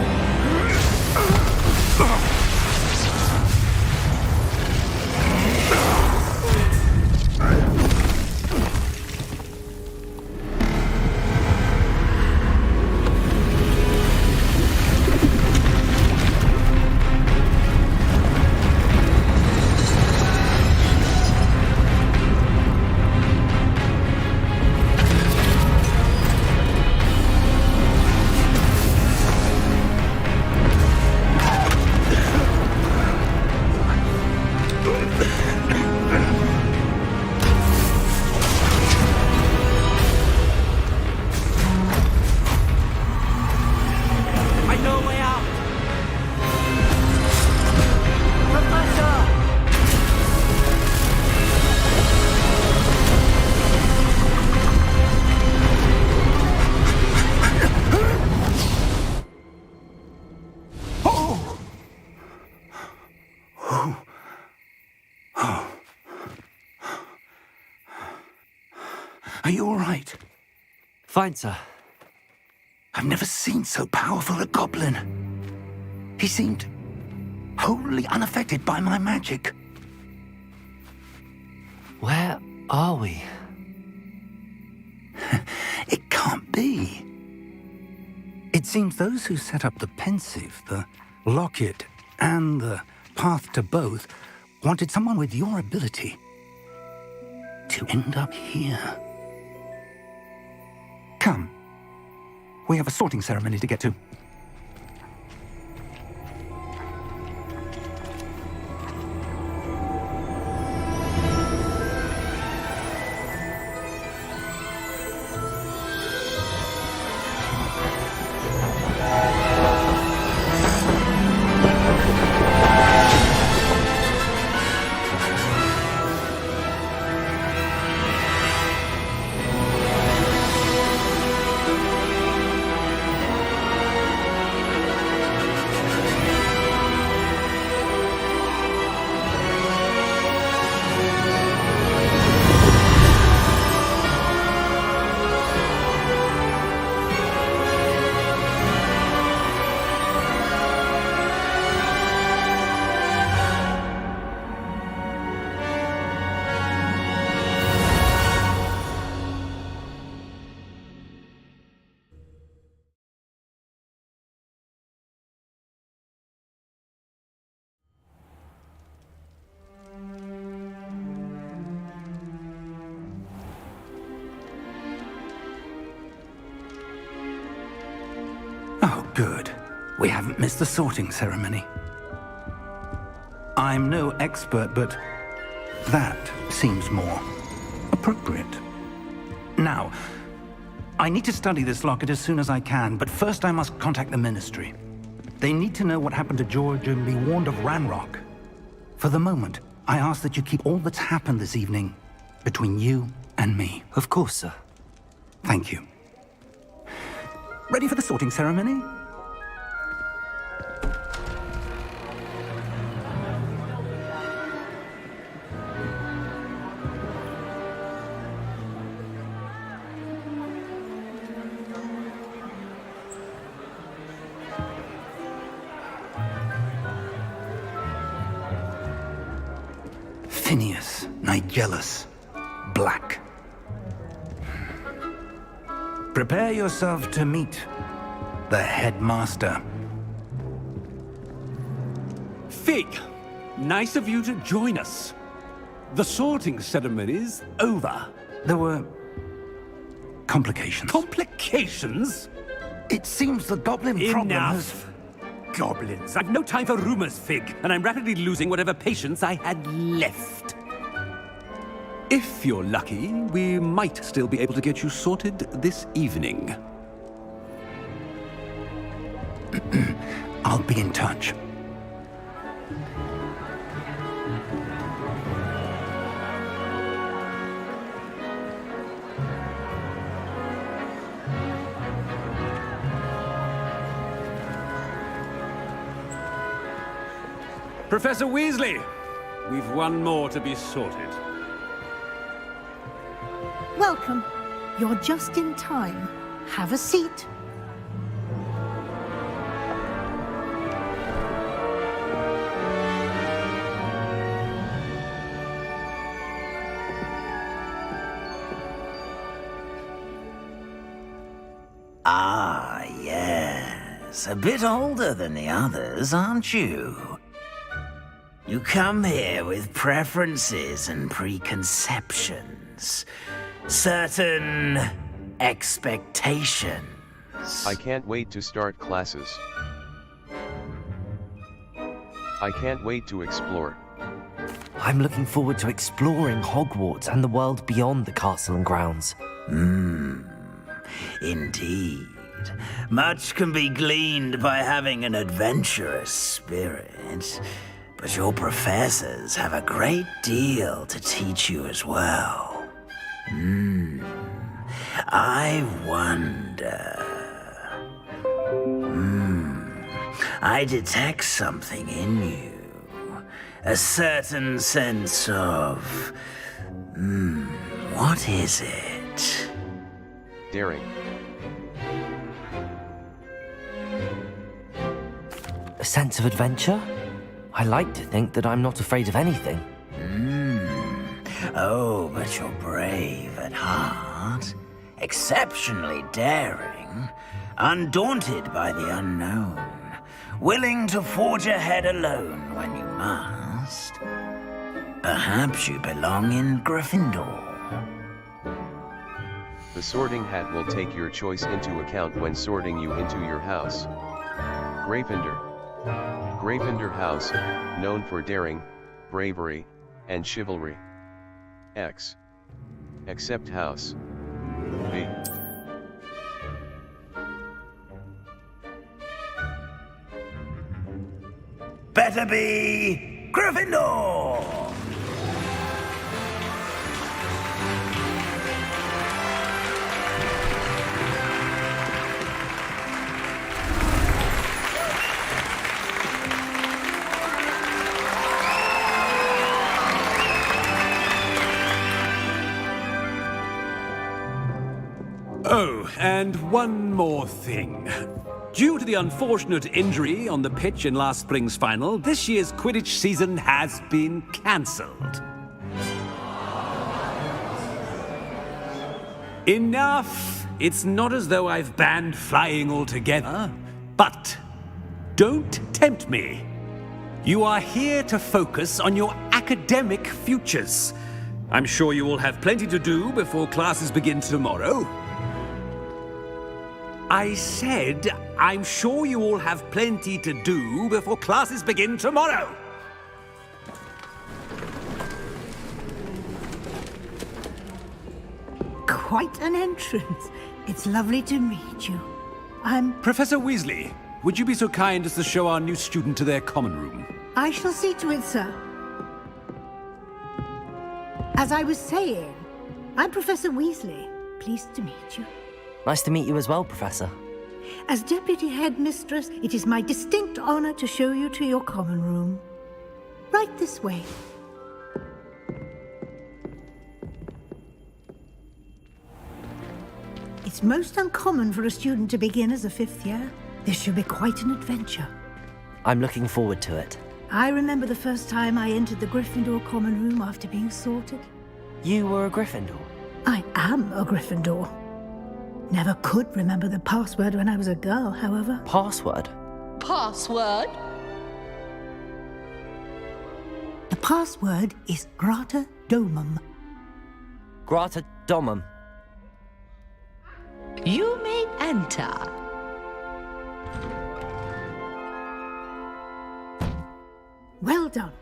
I know a way out! Professor! Are you all right? Fine, sir. I've never seen so powerful a goblin. He seemed wholly unaffected by my magic. Where are we? It can't be. It seems those who set up the pensive, the locket, and the path to both wanted someone with your ability to end up here. Come. We have a sorting ceremony to get to. Oh, good. We haven't missed the sorting ceremony. I'm no expert, but that seems more appropriate. Now, I need to study this locket as soon as I can, but first I must contact the Ministry. They need to know what happened to George and be warned of Ranrock. For the moment, I ask that you keep all that's happened this evening between you and me. Of course, sir. Thank you. Ready for the sorting ceremony? Phineas, Nigellus, Black. Prepare yourself to meet the headmaster. Fig, nice of you to join us. The sorting ceremony's over. There were complications. Complications? It seems the goblin problem has... Enough. Goblins. I've no time for rumors, Fig, and I'm rapidly losing whatever patience I had left. If you're lucky, we might still be able to get you sorted this evening. I'll be in touch. Professor Weasley, we've one more to be sorted. Welcome. You're just in time. Have a seat. Ah, yes. A bit older than the others, aren't you? You come here with preferences and preconceptions. Certain expectations. I can't wait to start classes. I can't wait to explore. I'm looking forward to exploring Hogwarts and the world beyond the castle and grounds. Indeed. Much can be gleaned by having an adventurous spirit, but your professors have a great deal to teach you as well. I wonder... I detect something in you. A certain sense of... what is it? Daring. A sense of adventure? I like to think that I'm not afraid of anything. Oh, but you're brave at heart. Exceptionally daring. Undaunted by the unknown. Willing to forge ahead alone when you must. Perhaps you belong in Gryffindor. The sorting hat will take your choice into account when sorting you into your house. Gryffindor. Gryffindor House, known for daring, bravery, and chivalry. X. Except House. B. Better be Gryffindor! Oh, and one more thing. Due to the unfortunate injury on the pitch in last spring's final, this year's Quidditch season has been cancelled. Enough! It's not as though I've banned flying altogether, but don't tempt me. You are here to focus on your academic futures. I'm sure you will have plenty to do before classes begin tomorrow. I said, I'm sure you all have plenty to do before classes begin tomorrow. Quite an entrance. It's lovely to meet you. Professor Weasley, would you be so kind as to show our new student to their common room? I shall see to it, sir. As I was saying, I'm Professor Weasley. Pleased to meet you. Nice to meet you as well, Professor. As Deputy Headmistress, it is my distinct honor to show you to your common room. Right this way. It's most uncommon for a student to begin as a fifth year. This should be quite an adventure. I'm looking forward to it. I remember the first time I entered the Gryffindor common room after being sorted. You were a Gryffindor? I am a Gryffindor. Never could remember the password when I was a girl, however. Password? Password? The password is Grata Domum. Grata Domum. You may enter. Well done.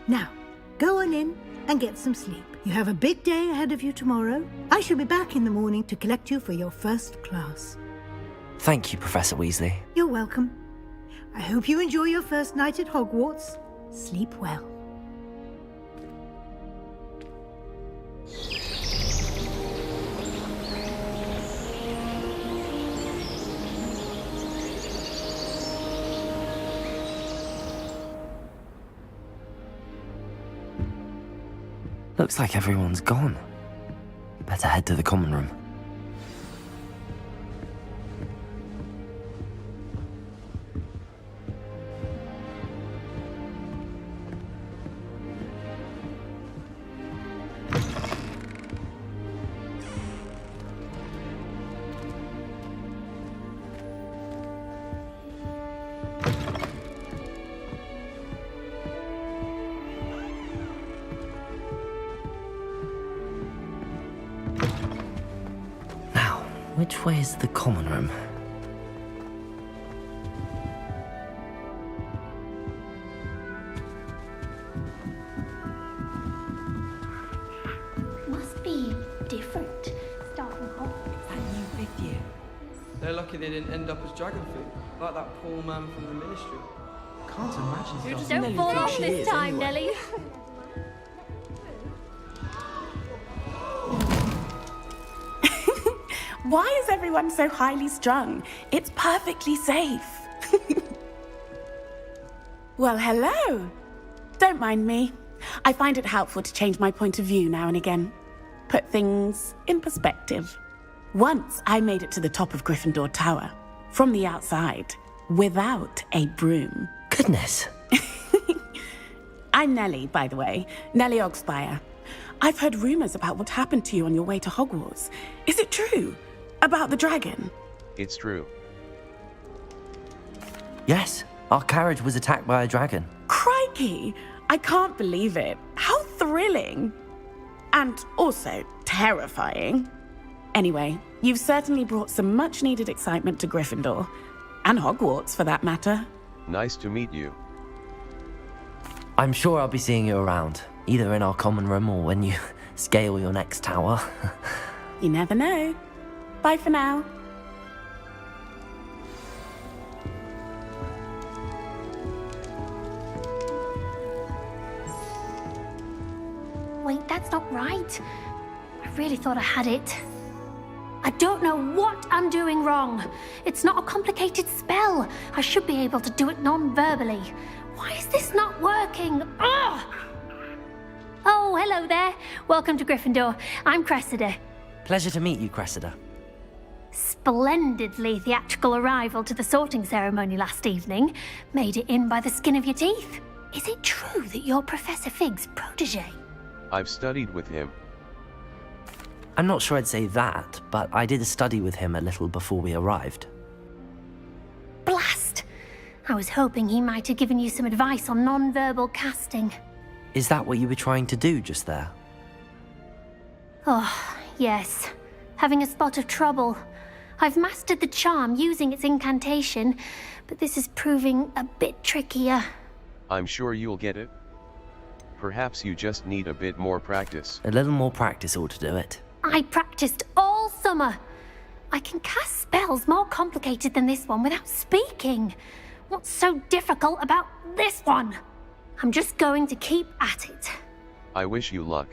Now, go on in and get some sleep. You have a big day ahead of you tomorrow. I shall be back in the morning to collect you for your first class. Thank you, Professor Weasley. You're welcome. I hope you enjoy your first night at Hogwarts. Sleep well. Looks like everyone's gone. Better head to the common room. Which way is the common room? Must be different. Starting off. That new fifth year. They're lucky they didn't end up as dragon food, like that poor man from the ministry. Can't imagine stuff. Don't fall off this time, Nelly. Why is everyone so highly strung? It's perfectly safe. Well, hello. Don't mind me. I find it helpful to change my point of view now and again. Put things in perspective. Once I made it to the top of Gryffindor Tower, from the outside, without a broom. Goodness. I'm Nellie, by the way. Nellie Ogspire. I've heard rumors about what happened to you on your way to Hogwarts. Is it true? About the dragon? It's true. Yes, our carriage was attacked by a dragon. Crikey! I can't believe it. How thrilling! And also terrifying. Anyway, you've certainly brought some much-needed excitement to Gryffindor. And Hogwarts, for that matter. Nice to meet you. I'm sure I'll be seeing you around, either in our common room or when you scale your next tower. You never know. Bye for now. Wait, that's not right. I really thought I had it. I don't know what I'm doing wrong. It's not a complicated spell. I should be able to do it non-verbally. Why is this not working? Ugh! Oh, hello there. Welcome to Gryffindor. I'm Cressida. Pleasure to meet you, Cressida. Splendidly theatrical arrival to the sorting ceremony last evening. Made it in by the skin of your teeth. Is it true that you're Professor Fig's protege? I've studied with him. I'm not sure I'd say that, but I did study with him a little before we arrived. Blast! I was hoping he might have given you some advice on non-verbal casting. Is that what you were trying to do just there? Oh, yes. Having a spot of trouble. I've mastered the charm using its incantation, but this is proving a bit trickier. I'm sure you'll get it. Perhaps you just need a bit more practice. A little more practice ought to do it. I practiced all summer. I can cast spells more complicated than this one without speaking. What's so difficult about this one? I'm just going to keep at it. I wish you luck.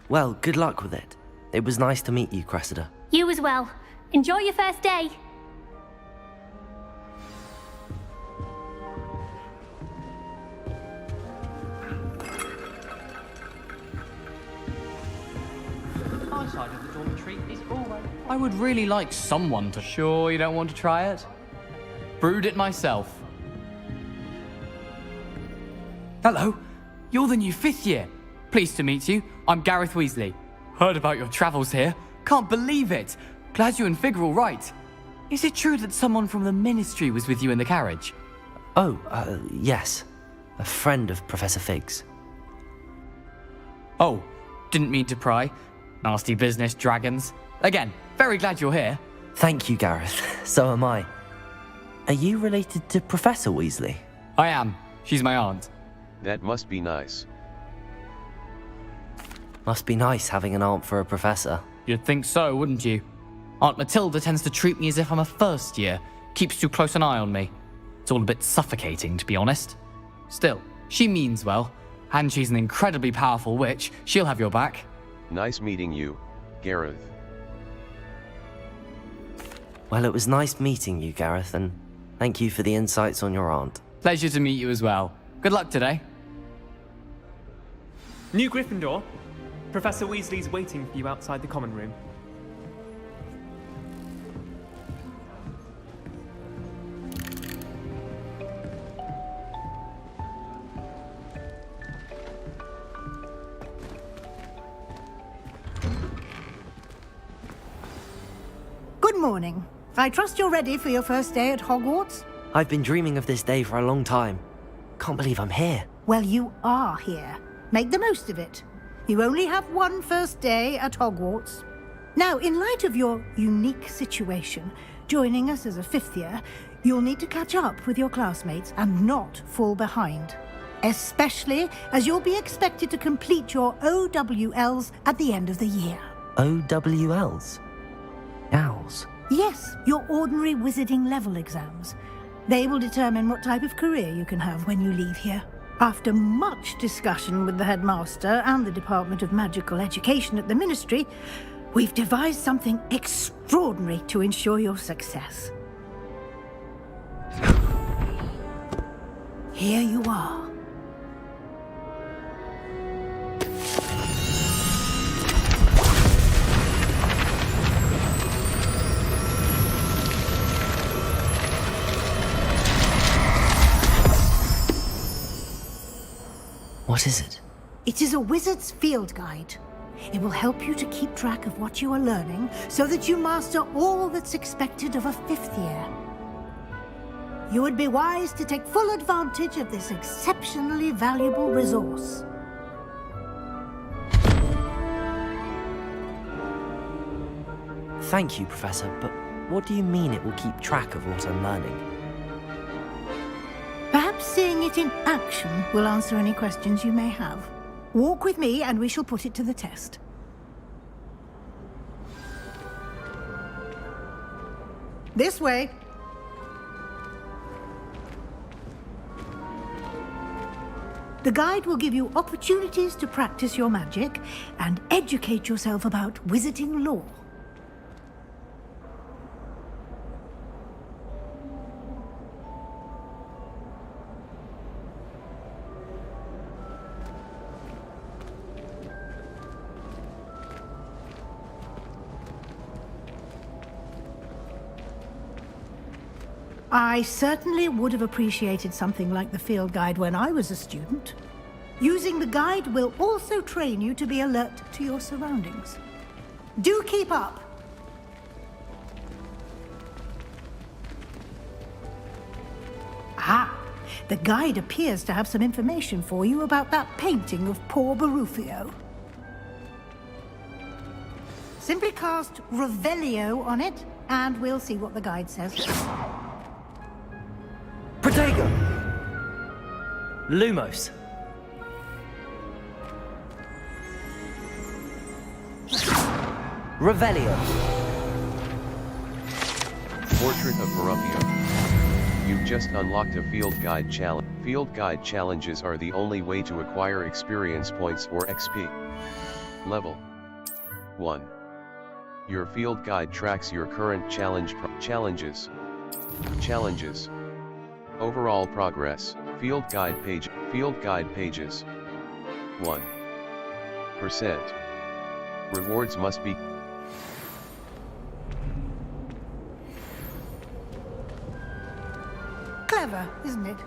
Well, good luck with it. It was nice to meet you, Cressida. You as well. Enjoy your first day. My side of the dormitory is always... I would really like someone to... Sure you don't want to try it? Brewed it myself. Hello, you're the new fifth year. Pleased to meet you. I'm Gareth Weasley. Heard about your travels here. Can't believe it. Glad you and Fig are all right. Is it true that someone from the ministry was with you in the carriage? Oh, yes. A friend of Professor Fig's. Oh, didn't mean to pry. Nasty business, dragons. Again, very glad you're here. Thank you, Gareth. So am I. Are you related to Professor Weasley? I am. She's my aunt. That must be nice. Must be nice having an aunt for a professor. You'd think so, wouldn't you? Aunt Matilda tends to treat me as if I'm a first year. Keeps too close an eye on me. It's all a bit suffocating, to be honest. Still, she means well. And she's an incredibly powerful witch. She'll have your back. Nice meeting you, Gareth. Well, it was nice meeting you, Gareth, and thank you for the insights on your aunt. Pleasure to meet you as well. Good luck today. New Gryffindor. Professor Weasley's waiting for you outside the common room. Good morning. I trust you're ready for your first day at Hogwarts? I've been dreaming of this day for a long time. Can't believe I'm here. Well, you are here. Make the most of it. You only have one first day at Hogwarts. Now, in light of your unique situation, joining us as a fifth year, you'll need to catch up with your classmates and not fall behind. Especially as you'll be expected to complete your OWLs at the end of the year. OWLs? Owls? Yes, your ordinary wizarding level exams. They will determine what type of career you can have when you leave here. After much discussion with the headmaster and the Department of Magical Education at the Ministry, we've devised something extraordinary to ensure your success. Here you are. What is it? It is a wizard's field guide. It will help you to keep track of what you are learning so that you master all that's expected of a fifth year. You would be wise to take full advantage of this exceptionally valuable resource. Thank you, Professor, but what do you mean it will keep track of what I'm learning? Perhaps seeing it in action will answer any questions you may have. Walk with me and we shall put it to the test. This way. The guide will give you opportunities to practice your magic and educate yourself about wizarding lore. I certainly would have appreciated something like the field guide when I was a student. Using the guide will also train you to be alert to your surroundings. Do keep up! Ah, the guide appears to have some information for you about that painting of poor Barufio. Simply cast Revelio on it, and we'll see what the guide says. Protego! Lumos! Revelio! Portrait of Barufio. You've just unlocked a field guide challenge. Field guide challenges are the only way to acquire experience points or XP. Level 1. Your field guide tracks your current challenges. Overall progress. Field guide pages. 1%. Rewards must be clever, isn't it?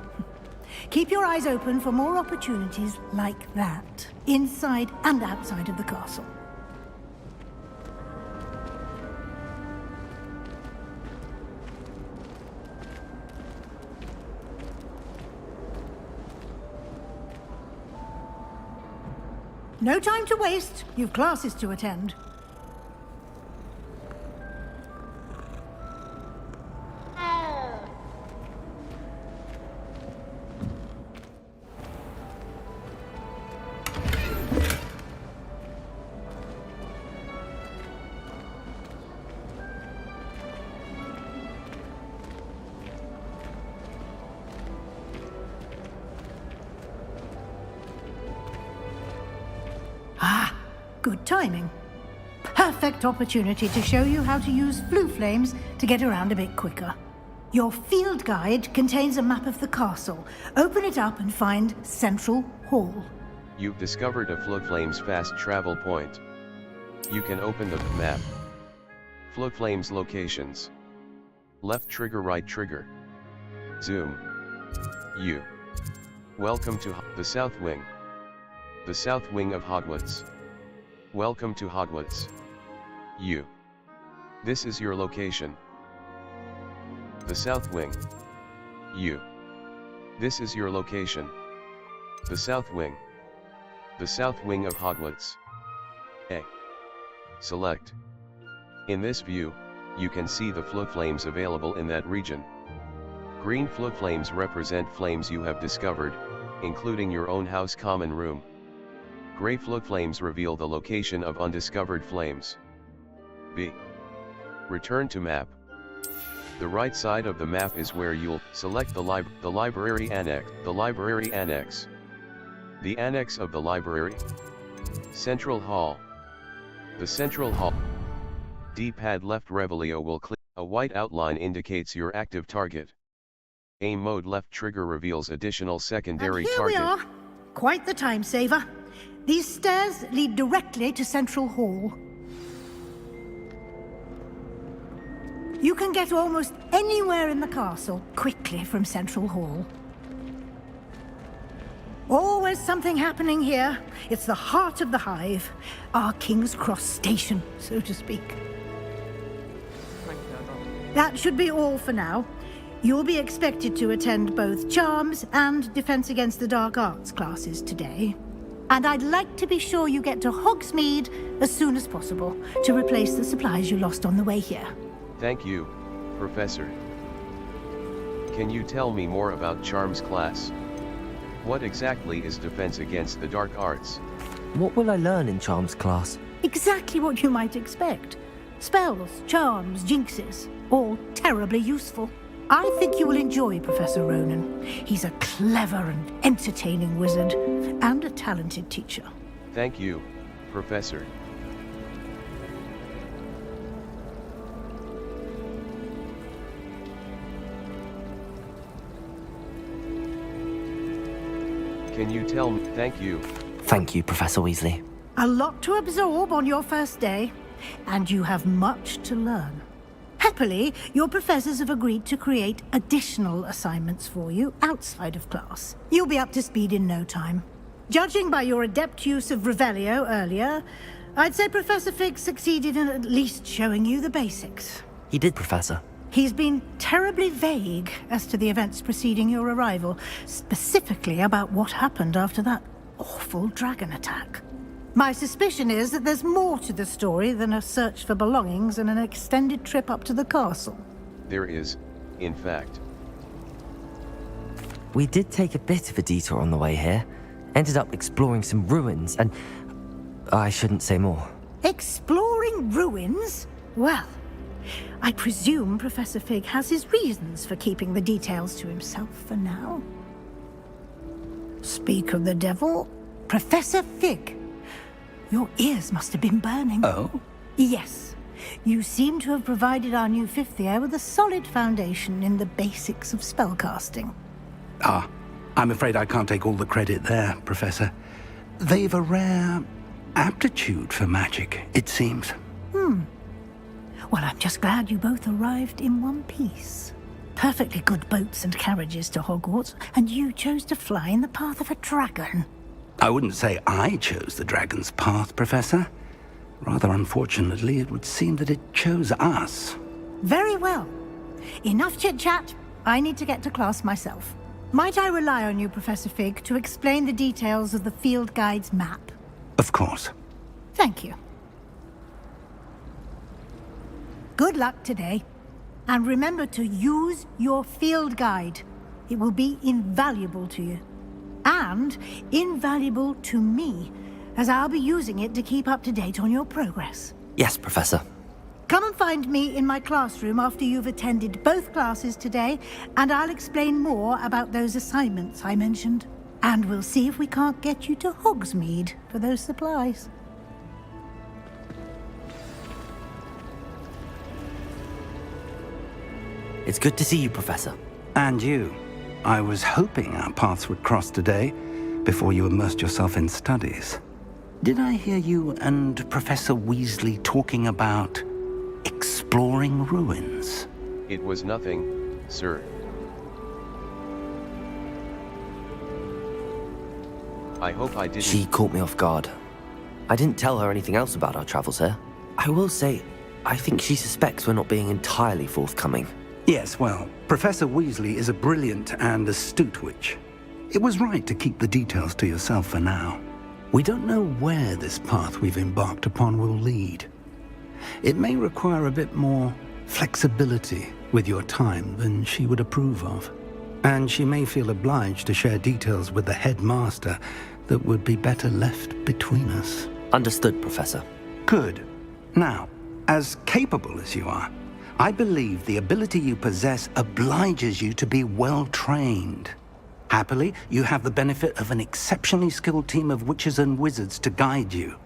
Keep your eyes open for more opportunities like that, inside and outside of the castle. No time to waste. You've classes to attend. Good timing. Perfect opportunity to show you how to use flue flames to get around a bit quicker. Your field guide contains a map of the castle. Open it up and find Central Hall. You've discovered a Floodflames fast travel point. You can open the map. Floodflames locations. Left trigger, right trigger. Zoom. U. Welcome to the South Wing. The South Wing of Hogwarts. Welcome to Hogwarts. U. This is your location. The South Wing. U. This is your location. The South Wing. The South Wing of Hogwarts. A. Select. In this view, you can see the Floodflames available in that region. Green Floodflames represent flames you have discovered, including your own house common room. Gray Floodflames reveal the location of undiscovered flames. B. Return to map. The right side of the map is where you'll select the library annex. The library annex. The annex of the library. Central Hall. The Central Hall. D-pad left Revelio will click. A white outline indicates your active target. Aim mode left trigger reveals additional secondary Here target. we are. Quite the time saver. These stairs lead directly to Central Hall. You can get almost anywhere in the castle quickly from Central Hall. Always something happening here. It's the heart of the hive. Our King's Cross station, so to speak. That should be all for now. You'll be expected to attend both Charms and Defense Against the Dark Arts classes today. And I'd like to be sure you get to Hogsmeade as soon as possible to replace the supplies you lost on the way here. Thank you, Professor. Can you tell me more about Charms class? What exactly is Defense Against the Dark Arts? What will I learn in Charms class? Exactly what you might expect. Spells, charms, jinxes, all terribly useful. I think you will enjoy Professor Ronan. He's a clever and entertaining wizard, and a talented teacher. Thank you, Professor. Can you tell me? Thank you. Thank you, Professor Weasley. A lot to absorb on your first day, and you have much to learn. Happily, your professors have agreed to create additional assignments for you outside of class. You'll be up to speed in no time. Judging by your adept use of Revelio earlier, I'd say Professor Fig succeeded in at least showing you the basics. He did, Professor. He's been terribly vague as to the events preceding your arrival, specifically about what happened after that awful dragon attack. My suspicion is that there's more to the story than a search for belongings and an extended trip up to the castle. There is, in fact. We did take a bit of a detour on the way here. Ended up exploring some ruins and... I shouldn't say more. Exploring ruins? Well, I presume Professor Fig has his reasons for keeping the details to himself for now. Speak of the devil, Professor Fig. Your ears must have been burning. Oh? Yes. You seem to have provided our new fifth year with a solid foundation in the basics of spellcasting. Ah, I'm afraid I can't take all the credit there, Professor. They've a rare aptitude for magic, it seems. Well, I'm just glad you both arrived in one piece. Perfectly good boats and carriages to Hogwarts, and you chose to fly in the path of a dragon. I wouldn't say I chose the dragon's path, Professor. Rather unfortunately, it would seem that it chose us. Very well. Enough chit-chat. I need to get to class myself. Might I rely on you, Professor Fig, to explain the details of the field guide's map? Of course. Thank you. Good luck today. And remember to use your field guide. It will be invaluable to you. And invaluable to me, as I'll be using it to keep up to date on your progress. Yes, Professor. Come and find me in my classroom after you've attended both classes today, and I'll explain more about those assignments I mentioned. And we'll see if we can't get you to Hogsmeade for those supplies. It's good to see you, Professor. And you. I was hoping our paths would cross today, before you immersed yourself in studies. Did I hear you and Professor Weasley talking about exploring ruins? It was nothing, sir. I hope I didn't... She caught me off guard. I didn't tell her anything else about our travels here. I will say, I think she suspects we're not being entirely forthcoming. Yes, well, Professor Weasley is a brilliant and astute witch. It was right to keep the details to yourself for now. We don't know where this path we've embarked upon will lead. It may require a bit more flexibility with your time than she would approve of. And she may feel obliged to share details with the headmaster that would be better left between us. Understood, Professor. Good. Now, as capable as you are, I believe the ability you possess obliges you to be well trained. Happily, you have the benefit of an exceptionally skilled team of witches and wizards to guide you.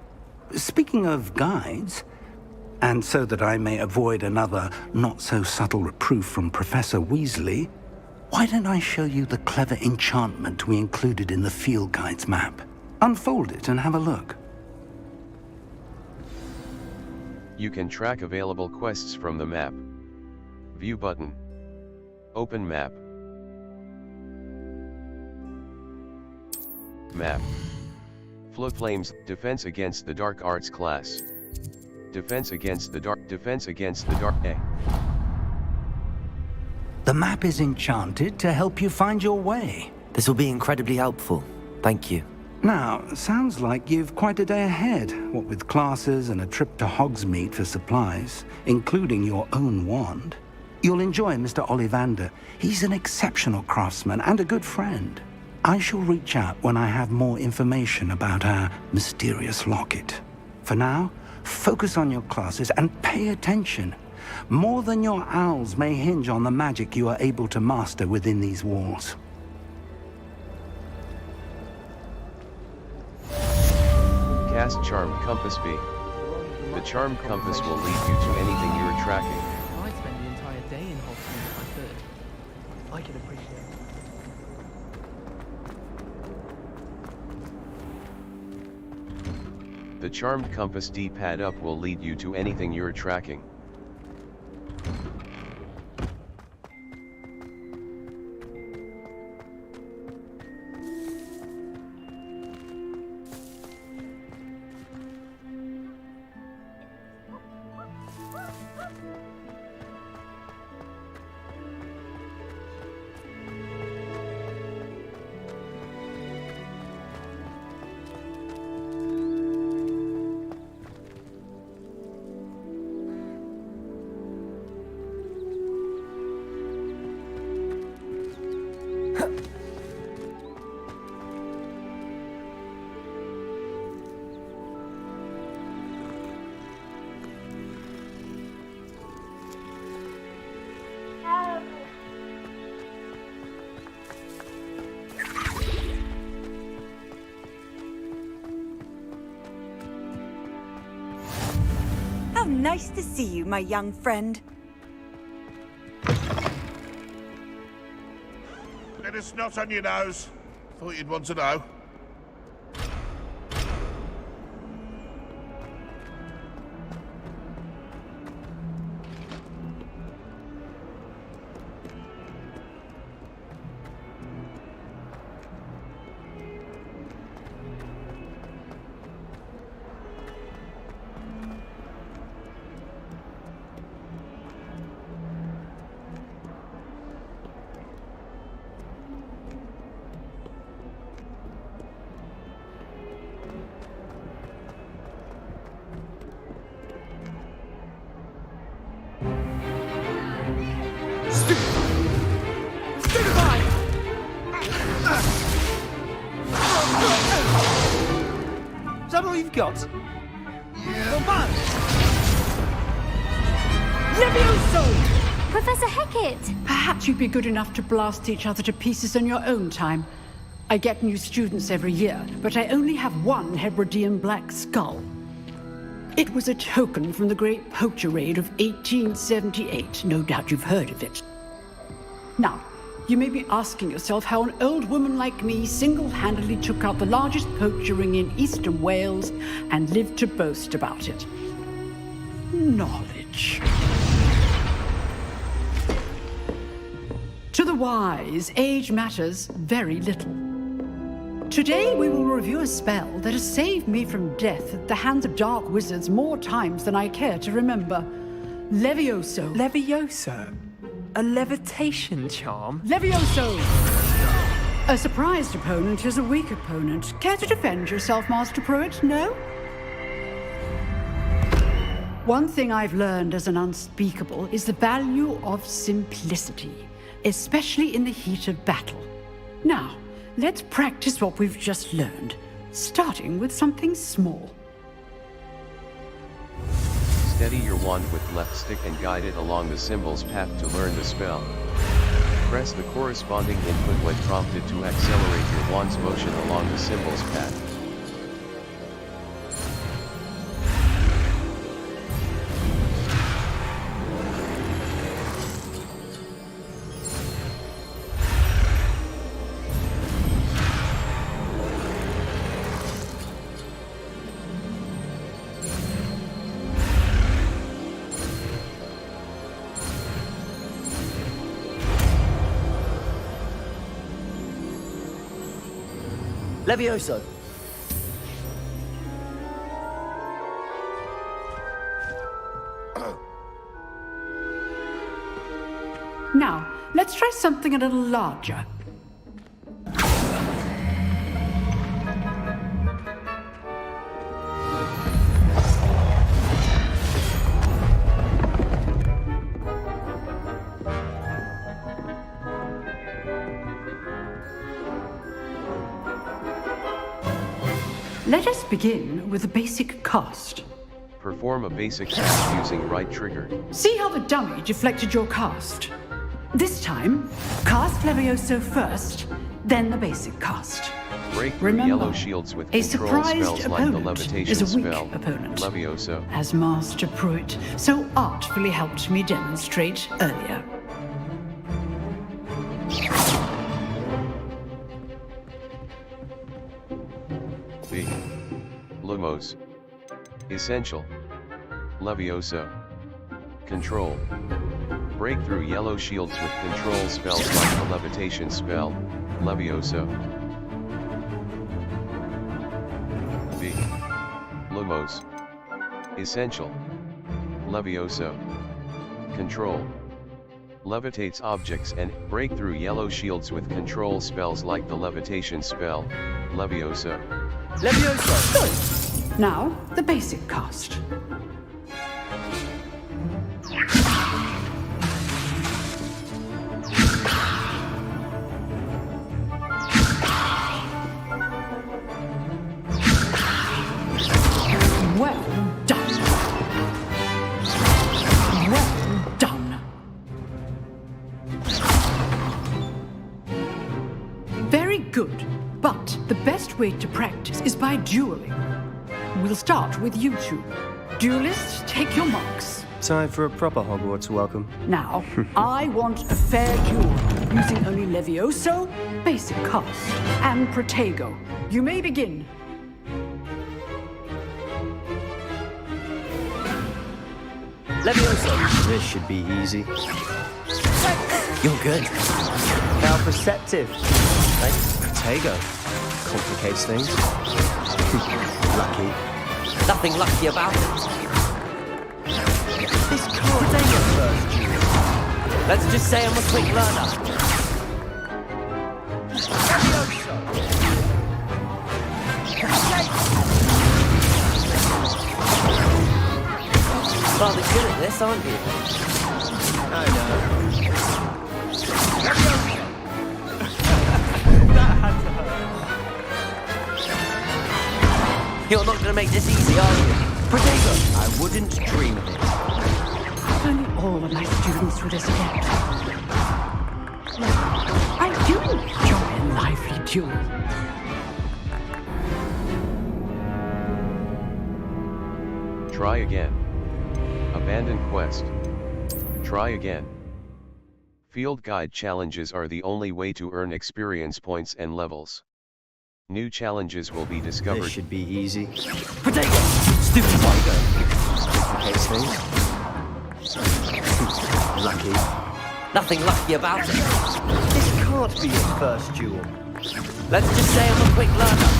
Speaking of guides, and so that I may avoid another not-so-subtle reproof from Professor Weasley, why don't I show you the clever enchantment we included in the field guide's map? Unfold it and have a look. You can track available quests from the map. View button. Open map. Map. Flames, Defense Against the Dark Arts class. Defense Against the Dark, The map is enchanted to help you find your way. This will be incredibly helpful. Thank you. Now, sounds like you've quite a day ahead, what with classes and a trip to Hogsmeade for supplies, including your own wand. You'll enjoy Mr. Ollivander. He's an exceptional craftsman and a good friend. I shall reach out when I have more information about our mysterious locket. For now, focus on your classes and pay attention. More than your owls may hinge on the magic you are able to master within these walls. Cast Charmed Compass B. The Charmed Compass will lead you to anything you're tracking. I'd spend the entire day in Hogsmeade if I could. I could appreciate it. The Charmed Compass D-pad up will lead you to anything you're tracking. How nice to see you, my young friend. Let us not on your nose. Thought you'd want to know. Is that all you've got? Yeah. Come on! Levioso! Professor Hecat! Perhaps you'd be good enough to blast each other to pieces on your own time. I get new students every year, but I only have one Hebridean black skull. It was a token from the Great Poacher Raid of 1878. No doubt you've heard of it. Now, you may be asking yourself how an old woman like me single-handedly took out the largest poacher ring in eastern Wales and lived to boast about it. Knowledge. To the wise, age matters very little. Today we will review a spell that has saved me from death at the hands of dark wizards more times than I care to remember. Levioso. Levioso? A levitation charm? Levioso! A surprised opponent is a weak opponent. Care to defend yourself, Master Pruitt? No? One thing I've learned as an unspeakable is the value of simplicity, especially in the heat of battle. Now, let's practice what we've just learned, starting with something small. Steady your wand with left stick and guide it along the symbol's path to learn the spell. Press the corresponding input when prompted to accelerate your wand's motion along the symbol's path. Levioso. Now, let's try something a little larger. Let us begin with a basic cast. Perform a basic cast using right trigger. See how the dummy deflected your cast? This time, cast Levioso first, then the basic cast. Break through Remember, yellow shields with a control surprised spells like the opponent levitation is a weak spell, opponent. Levioso. As Master Pruitt so artfully helped me demonstrate earlier. B. Lumos. Essential. Levioso. Control. Break through yellow shields with control spells like the levitation spell, Levioso. B. Lumos. Essential. Levioso. Control. Levitates objects and break through yellow shields with control spells like the levitation spell, Levioso. Levioso! Good! Now, the basic cast. Well done. Well done. Very good. But the best way to practice is by dueling. We'll start with you two. Duelists, take your marks. Time for a proper Hogwarts welcome. Now, I want a fair duel, using only Levioso, basic cast, and Protego. You may begin. Levioso. This should be easy. You're good. How perceptive. Protego. Complicates things. Lucky. Nothing lucky about it. This can't be your first duel. Let's just say I'm a quick learner. Rather good at this, aren't you? I know. That had to hurt. You're not going to make this easy, are you? Protego! I wouldn't dream of it. If only all of my students were this adept. I do enjoy a lively duel. Try again. Abandon quest. Try again. Field guide challenges are the only way to earn experience points and levels. New challenges will be discovered. This should be easy. Potato! Stupid Potato! Complicates things. Lucky. Nothing lucky about it. This can't be your first duel. Let's just say I'm a quick learner.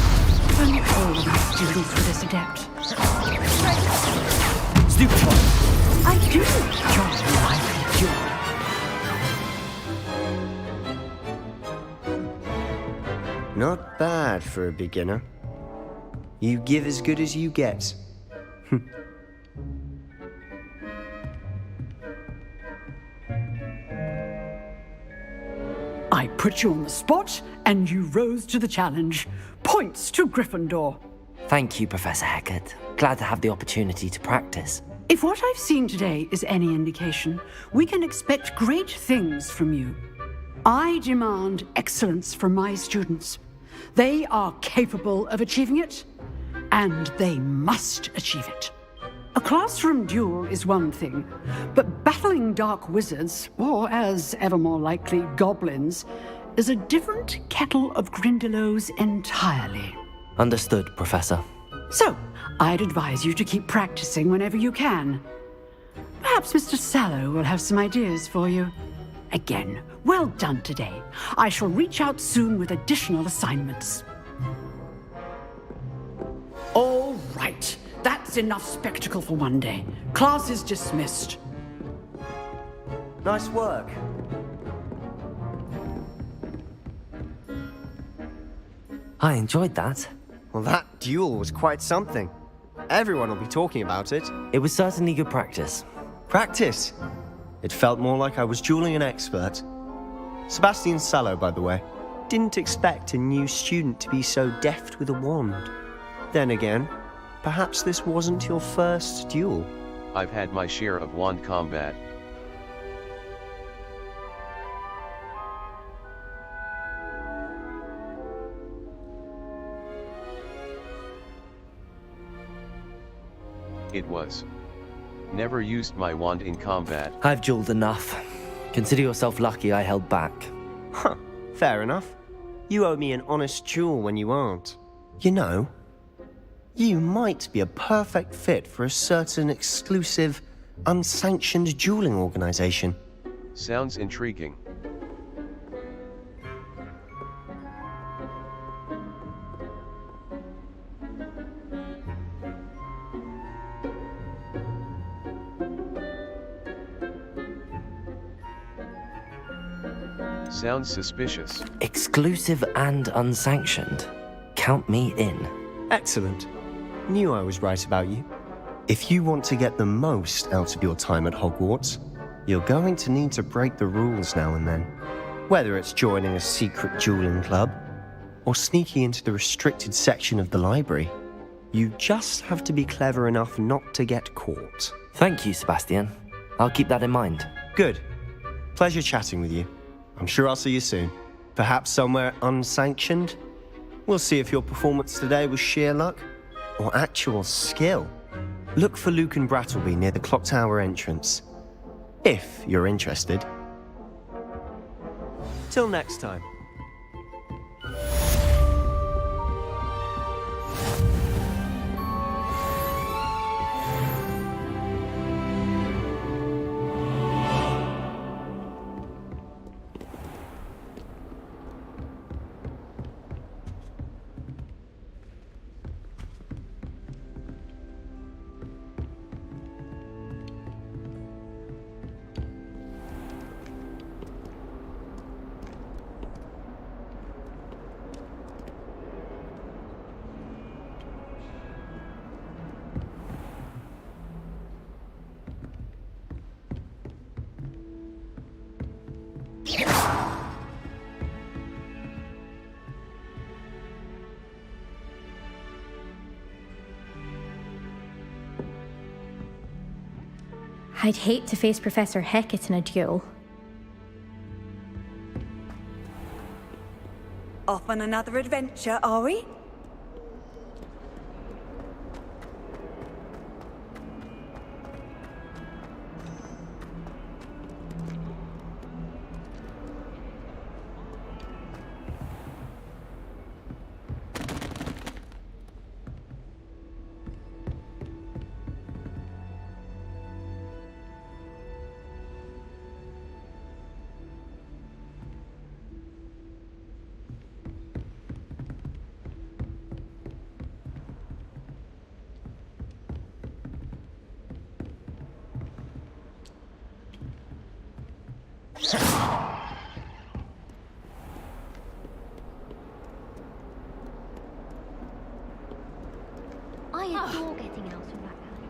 Only all my students were this adept. Stupid one. I do enjoy lively duel. Not bad for a beginner. You give as good as you get. I put you on the spot, and you rose to the challenge. Points to Gryffindor. Thank you, Professor Hecat. Glad to have the opportunity to practice. If what I've seen today is any indication, we can expect great things from you. I demand excellence from my students. They are capable of achieving it, and they must achieve it. A classroom duel is one thing, but battling dark wizards, or as ever more likely, goblins, is a different kettle of Grindylows entirely. Understood, Professor. So, I'd advise you to keep practicing whenever you can. Perhaps Mr. Sallow will have some ideas for you. Again, well done today. I shall reach out soon with additional assignments. All right. That's enough spectacle for one day. Class is dismissed. Nice work. I enjoyed that. Well, that duel was quite something. Everyone will be talking about it. It was certainly good practice. Practice? It felt more like I was dueling an expert. Sebastian Sallow, by the way. Didn't expect a new student to be so deft with a wand. Then again, perhaps this wasn't your first duel. I've had my share of wand combat. It was. Never used my wand in combat. I've dueled enough. Consider yourself lucky I held back. Huh, fair enough. You owe me an honest duel when you aren't. You know, you might be a perfect fit for a certain exclusive, unsanctioned dueling organization. Sounds intriguing. Sounds suspicious. Exclusive and unsanctioned. Count me in. Excellent. Knew I was right about you. If you want to get the most out of your time at Hogwarts, you're going to need to break the rules now and then. Whether it's joining a secret dueling club, or sneaking into the restricted section of the library, you just have to be clever enough not to get caught. Thank you, Sebastian. I'll keep that in mind. Good. Pleasure chatting with you. I'm sure I'll see you soon. Perhaps somewhere unsanctioned? We'll see if your performance today was sheer luck or actual skill. Look for Luke and Brattleby near the clock tower entrance, if you're interested. Till next time. I'd hate to face Professor Hecat in a duel. Off on another adventure, are we? You're getting out of that alley.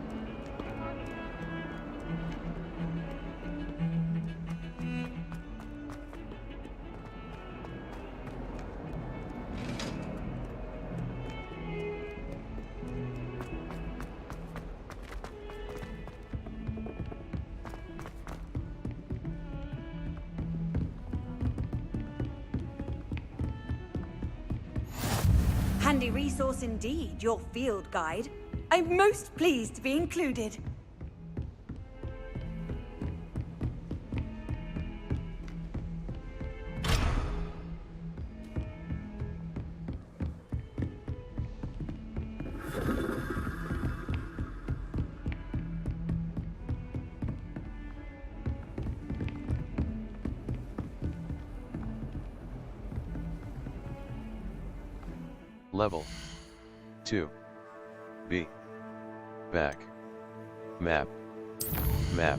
Handy resource indeed, your field guide. I'm most pleased to be included. Level 2 B. Back. Map. Map.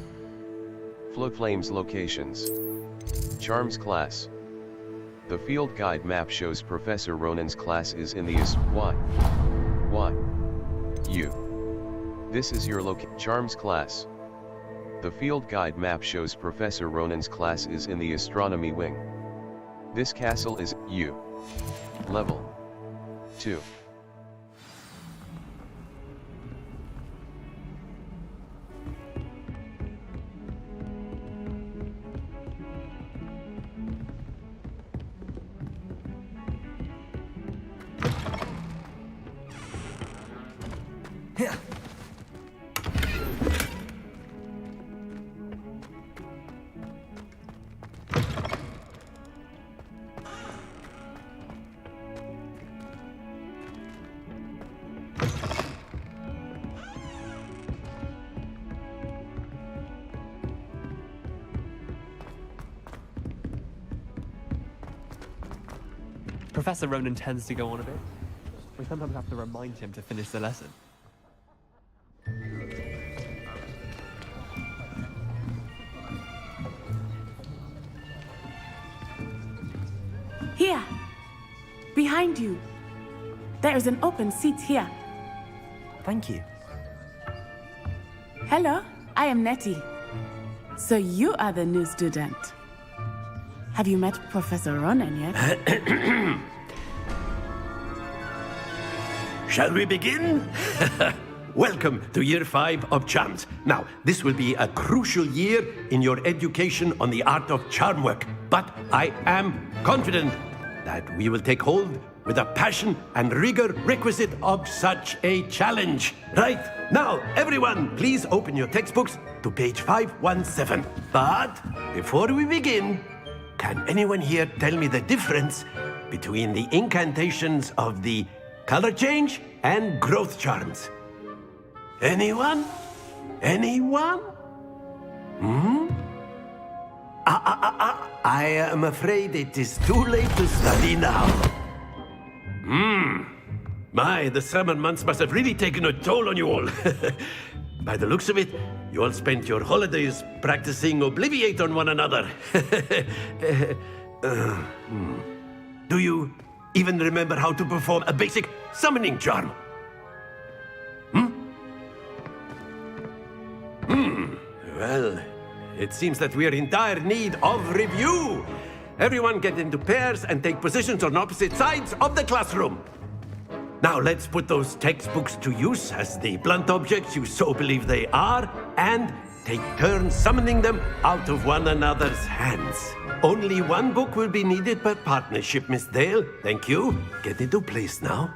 Floodflames locations. Charms class. The field guide map shows Professor Ronan's class is in the This is your Charms class. The field guide map shows Professor Ronan's class is in the astronomy wing. This castle is U. Level 2. Professor Ronan tends to go on a bit. We sometimes have to remind him to finish the lesson. Here! Behind you! There is an open seat here. Thank you. Hello, I am Nettie. So you are the new student. Have you met Professor Ronan yet? Shall we begin? Welcome to Year 5 of Charms. Now, this will be a crucial year in your education on the art of charm work. But I am confident that we will take hold with the passion and rigor requisite of such a challenge. Right, now, everyone, please open your textbooks to page 517. But before we begin, can anyone here tell me the difference between the incantations of the color change and growth charms? Anyone? Anyone? I am afraid it is too late to study now. My, the summer months must have really taken a toll on you all. By the looks of it, you all spent your holidays practicing Obliviate on one another. Do you even remember how to perform a basic summoning charm? Well, it seems that we are in dire need of review. Everyone get into pairs and take positions on opposite sides of the classroom. Now let's put those textbooks to use as the blunt objects you so believe they are, and take turns summoning them out of one another's hands. Only one book will be needed per partnership, Miss Dale. Thank you. Get into place now.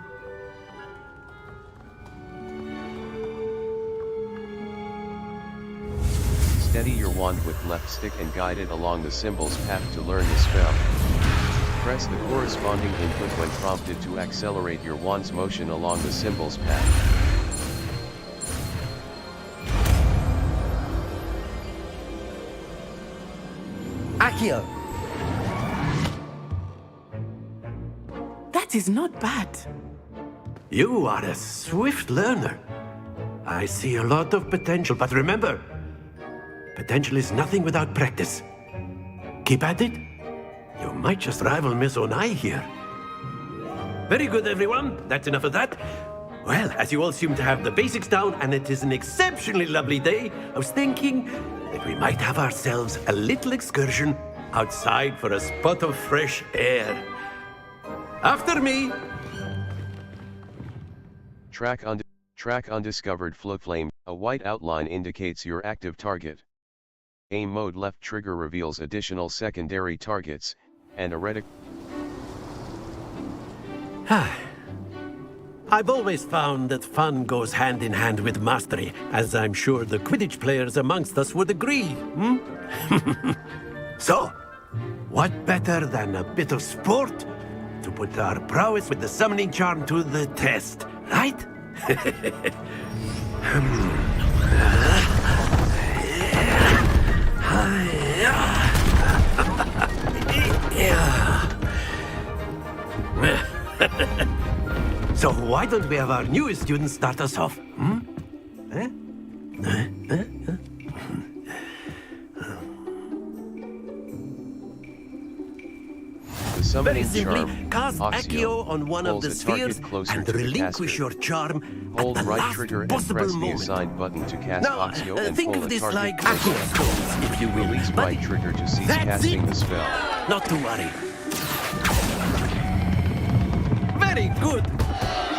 Steady your wand with left stick and guide it along the symbol's path to learn the spell. Press the corresponding input when prompted to accelerate your wand's motion along the symbol's path. Accio! That is not bad. You are a swift learner. I see a lot of potential, but remember, potential is nothing without practice. Keep at it. You might just rival Miss Onai here. Very good, everyone. That's enough of that. Well, as you all seem to have the basics down and it is an exceptionally lovely day, I was thinking that we might have ourselves a little excursion outside for a spot of fresh air. After me! Track undiscovered flame. A white outline indicates your active target. Aim mode left trigger reveals additional secondary targets, and a red... I've always found that fun goes hand in hand with mastery, as I'm sure the Quidditch players amongst us would agree, So, what better than a bit of sport to put our prowess with the summoning charm to the test, right? So why don't we have our newest student start us off? Very simply, cast Accio on one of the spheres and relinquish your charm Hold at the right last trigger and possible press the moment. assigned button to cast Now, Accio and think pull of a this target like closer. Accio stones, if you will. Release But right trigger to cease that's casting it. the spell. Not to worry. Very good.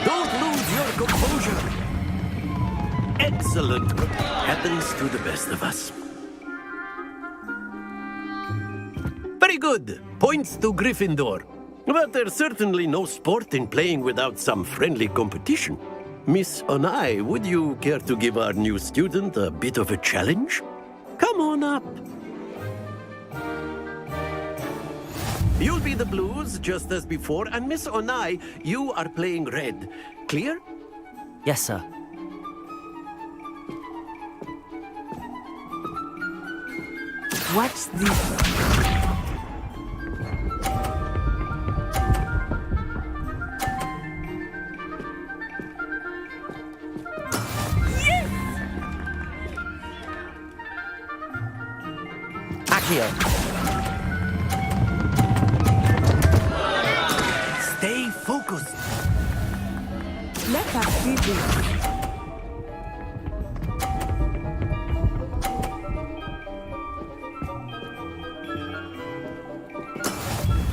Don't lose your composure. Excellent. Happens to the best of us. Very good. Points to Gryffindor. But there's certainly no sport in playing without some friendly competition. Miss Onai, would you care to give our new student a bit of a challenge? Come on up. You'll be the blues, just as before, and Miss Onai, you are playing red. Clear? Yes, sir. Watch this. Accio. Stay focused. Let us see this.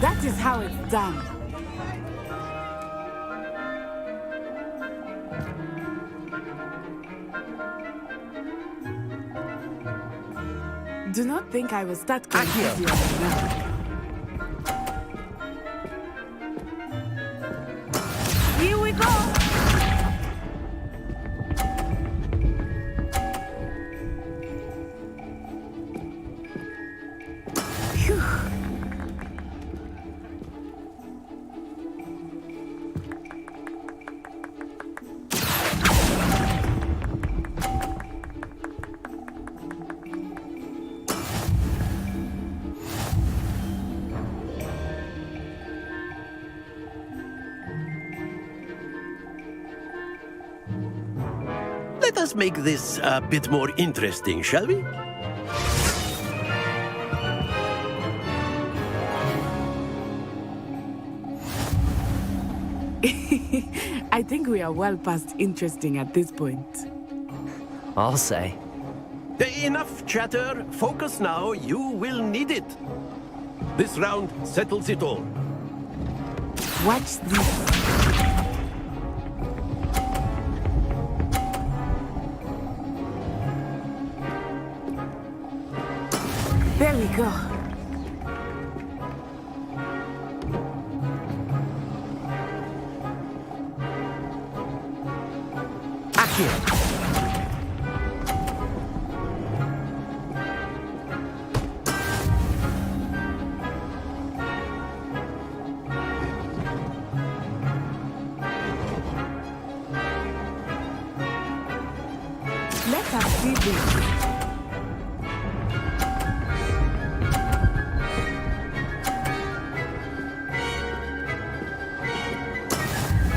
That is how it's done. Do not think I will start going easier now. Here we go! Phew. Let us make this a bit more interesting, shall we? I think we are well past interesting at this point. I'll say. Enough chatter. Focus now. You will need it. This round settles it all. Watch this. There we go. Accio. Let us see this.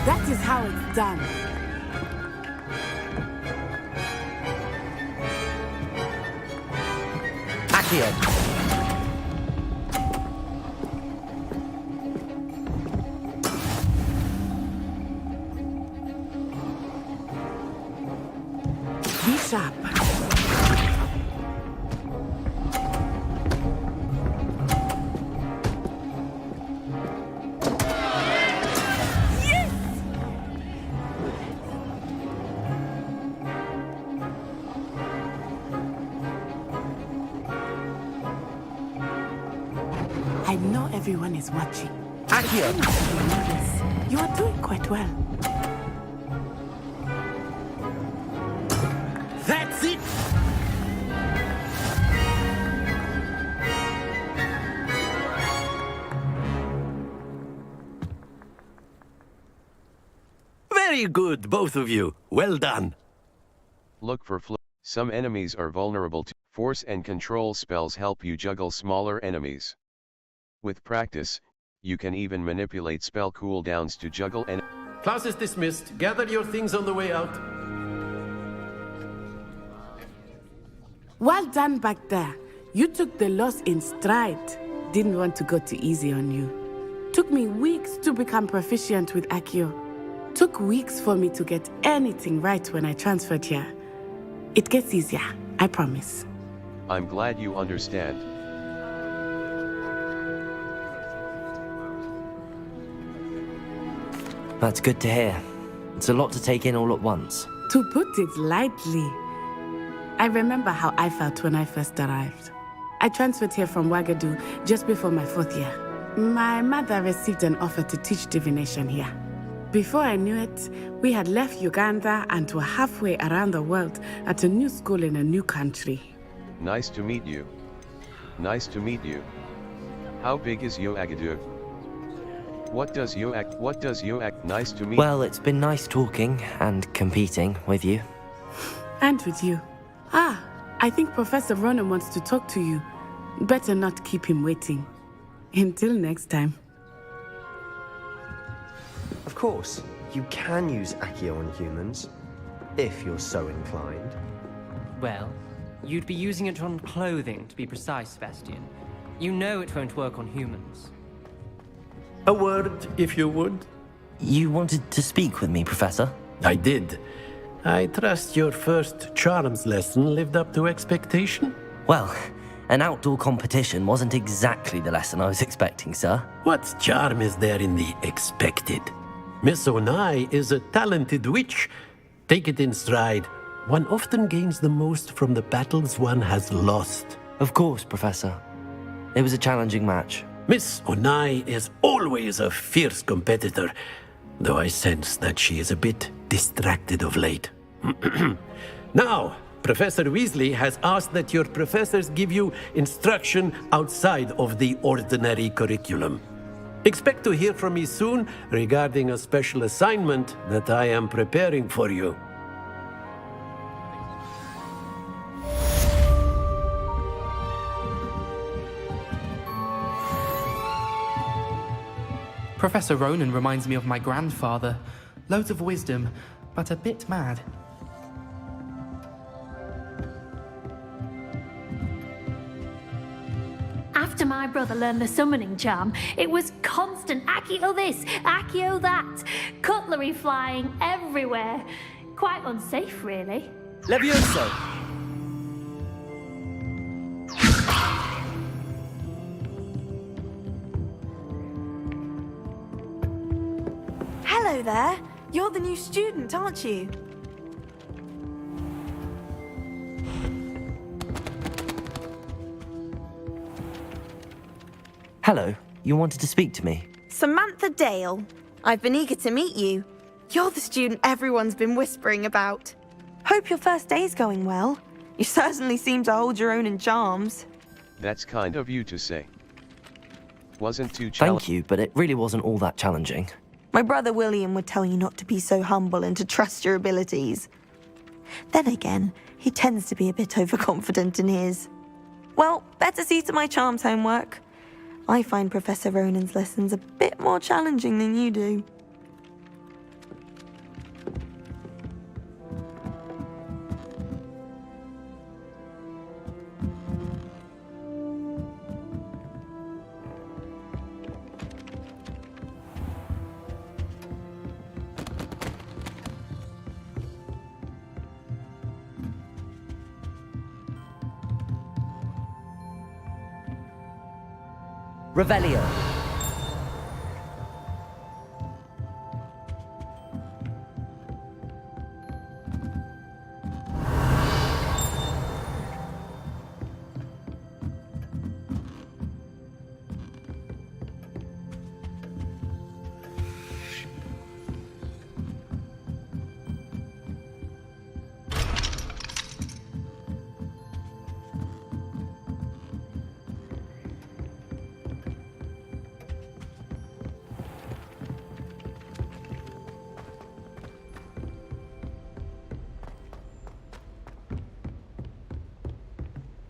That is how it's done. Accio. sharp. I know everyone is watching. Accio! You are doing quite well. That's it! Very good, both of you. Well done. Look for some enemies are vulnerable to force and control spells help you juggle smaller enemies. With practice, you can even manipulate spell cooldowns to juggle and Class is dismissed. Gather your things on the way out. Well done back there. You took the loss in stride. Didn't want to go too easy on you. Took me weeks to become proficient with Accio. Took weeks for me to get anything right when I transferred here. It gets easier, I promise. I'm glad you understand. That's good to hear. It's a lot to take in all at once. To put it lightly, I remember how I felt when I first arrived. I transferred here from Ouagadougou just before my 4th year. My mother received an offer to teach divination here. Before I knew it, we had left Uganda and were halfway around the world at a new school in a new country. Nice to meet you. Nice to meet you. How big is Ouagadougou? What does Ouagadougou? Nice to meet. Well, it's been nice talking and competing with you. And with you. I think Professor Ronan wants to talk to you. Better not keep him waiting. Until next time. Of course, you can use Accio on humans, if you're so inclined. Well, you'd be using it on clothing, to be precise, Sebastian. You know it won't work on humans. A word, if you would. You wanted to speak with me, Professor? I did. I trust your first charms lesson lived up to expectation? Well, an outdoor competition wasn't exactly the lesson I was expecting, sir. What charm is there in the expected? Miss Onai is a talented witch. Take it in stride. One often gains the most from the battles one has lost. Of course, Professor. It was a challenging match. Miss Onai is always a fierce competitor, though I sense that she is a bit distracted of late. Now, Professor Weasley has asked that your professors give you instruction outside of the ordinary curriculum. Expect to hear from me soon regarding a special assignment that I am preparing for you. Professor Ronan reminds me of my grandfather. Loads of wisdom, but a bit mad. After my brother learned the summoning charm, it was constant Accio this, Accio that. Cutlery flying everywhere. Quite unsafe, really. Levioso! Hello there. You're the new student, aren't you? Hello, you wanted to speak to me? Samantha Dale. I've been eager to meet you. You're the student everyone's been whispering about. Hope your first day's going well. You certainly seem to hold your own in charms. That's kind of you to say. Wasn't too Thank challenging. you, but it really wasn't all that challenging. My brother William would tell you not to be so humble and to trust your abilities. Then again, he tends to be a bit overconfident in his. Well, better see to my charms homework. I find Professor Ronan's lessons a bit more challenging than you do. Revelio.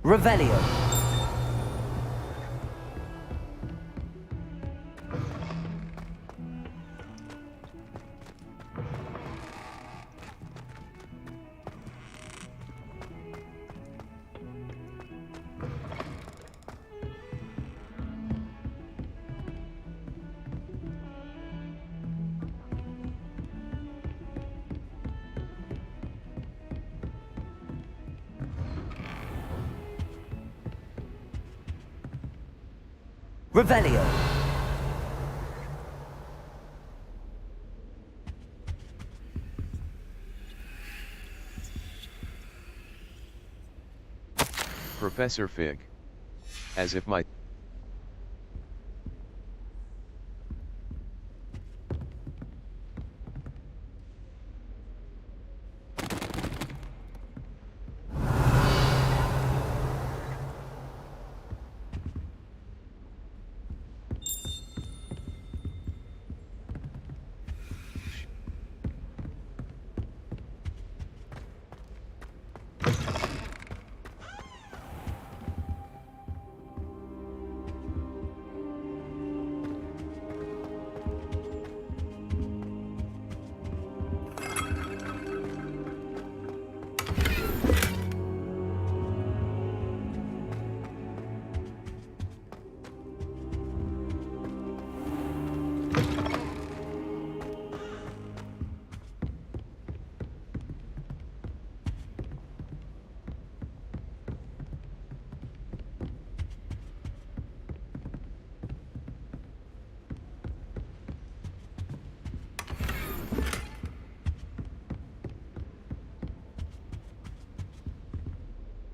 Revelio. Revelio. Professor Fig. As if my...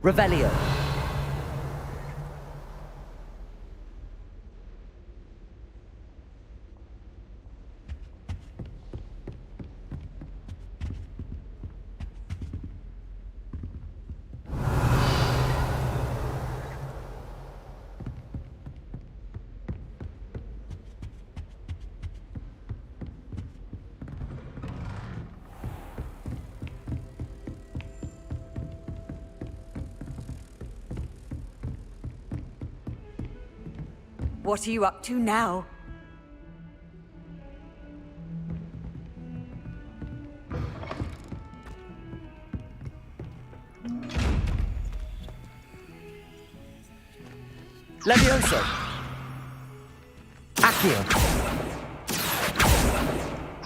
Revelio. What are you up to now? Levioso. Accio.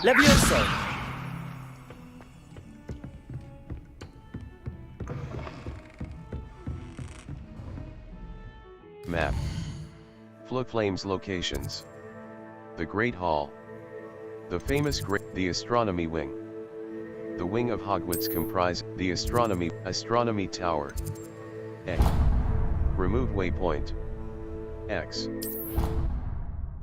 Levioso. Map. Flames locations. The Great Hall. The famous the Astronomy Wing. The wing of Hogwarts comprise the Astronomy Tower. A. Remove waypoint. X.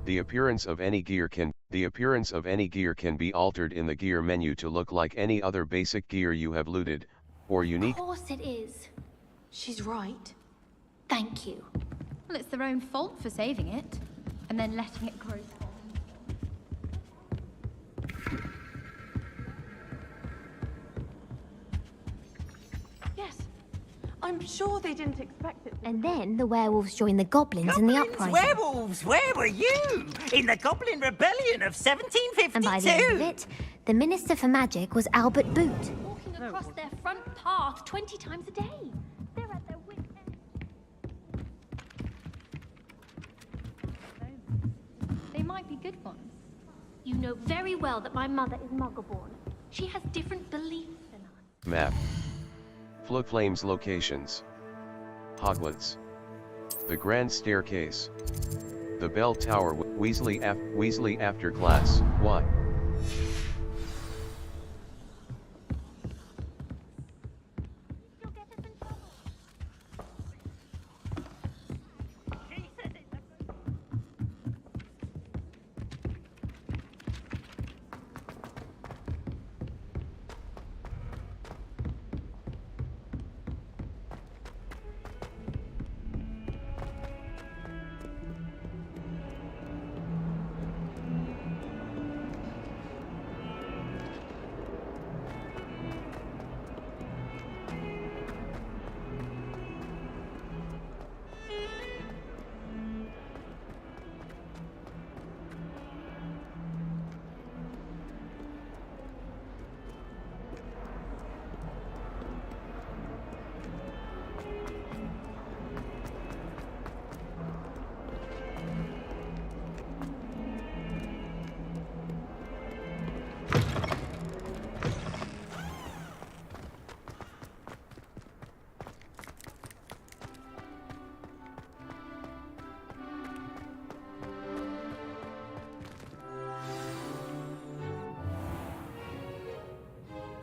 The appearance of any gear can be altered in the gear menu to look like any other basic gear you have looted, or unique. Of course it is. She's right. Thank you. Well, it's their own fault for saving it, and then letting it grow. Yes. I'm sure they didn't expect it. And then the werewolves joined the goblins in the uprising. Werewolves, where were you? In the Goblin Rebellion of 1752. And by the end of it, the Minister for Magic was Albert Boot. Walking across their front path 20 times a day. They're at their wits' end. They might be good ones. You know very well that my mother is Muggle-born. She has different beliefs than us. Map. Flames locations. Hogwarts. The Grand Staircase. The bell tower. Weasley after class. Why?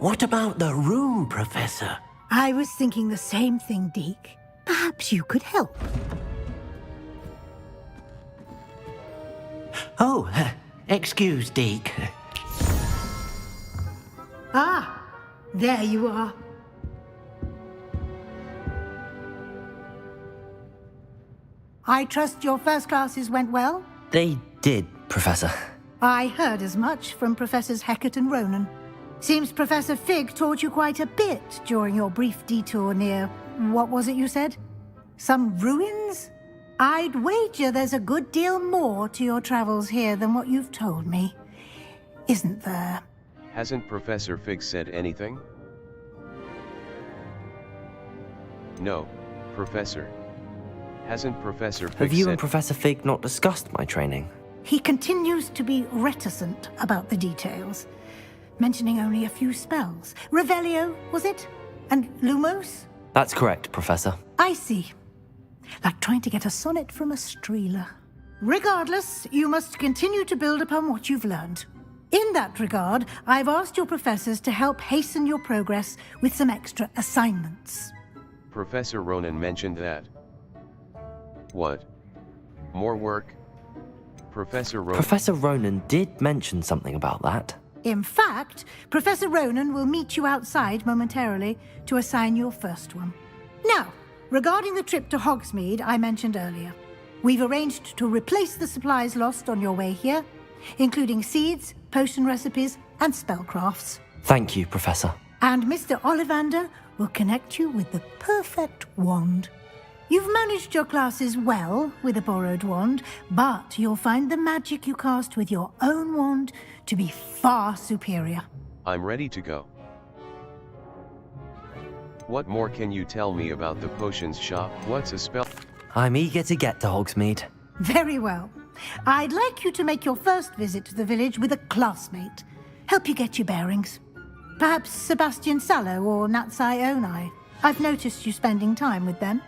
What about the room, Professor? I was thinking the same thing, Deke. Perhaps you could help. Oh, excuse, Deke. Ah, there you are. I trust your first classes went well? They did, Professor. I heard as much from Professors Hecat and Ronan. Seems Professor Fig taught you quite a bit during your brief detour near... what was it you said? Some ruins? I'd wager there's a good deal more to your travels here than what you've told me. Isn't there? Hasn't Professor Fig said anything? No, Professor. Hasn't Professor Fig Have you said... and Professor Fig not discussed my training? He continues to be reticent about the details, mentioning only a few spells. Revelio, was it? And Lumos? That's correct, Professor. I see. Like trying to get a sonnet from a streeler. Regardless, you must continue to build upon what you've learned. In that regard, I've asked your professors to help hasten your progress with some extra assignments. Professor Ronan mentioned that. What? More work? Professor Ronan did mention something about that. In fact, Professor Ronan will meet you outside momentarily to assign your first one. Now, regarding the trip to Hogsmeade I mentioned earlier, we've arranged to replace the supplies lost on your way here, including seeds, potion recipes, and spellcrafts. Thank you, Professor. And Mr. Ollivander will connect you with the perfect wand. You've managed your classes well with a borrowed wand, but you'll find the magic you cast with your own wand to be far superior. I'm ready to go. What more can you tell me about the potions shop? What's a spell? I'm eager to get to Hogsmeade. Very well. I'd like you to make your first visit to the village with a classmate. Help you get your bearings. Perhaps Sebastian Sallow or Natsai Onai. I've noticed you spending time with them.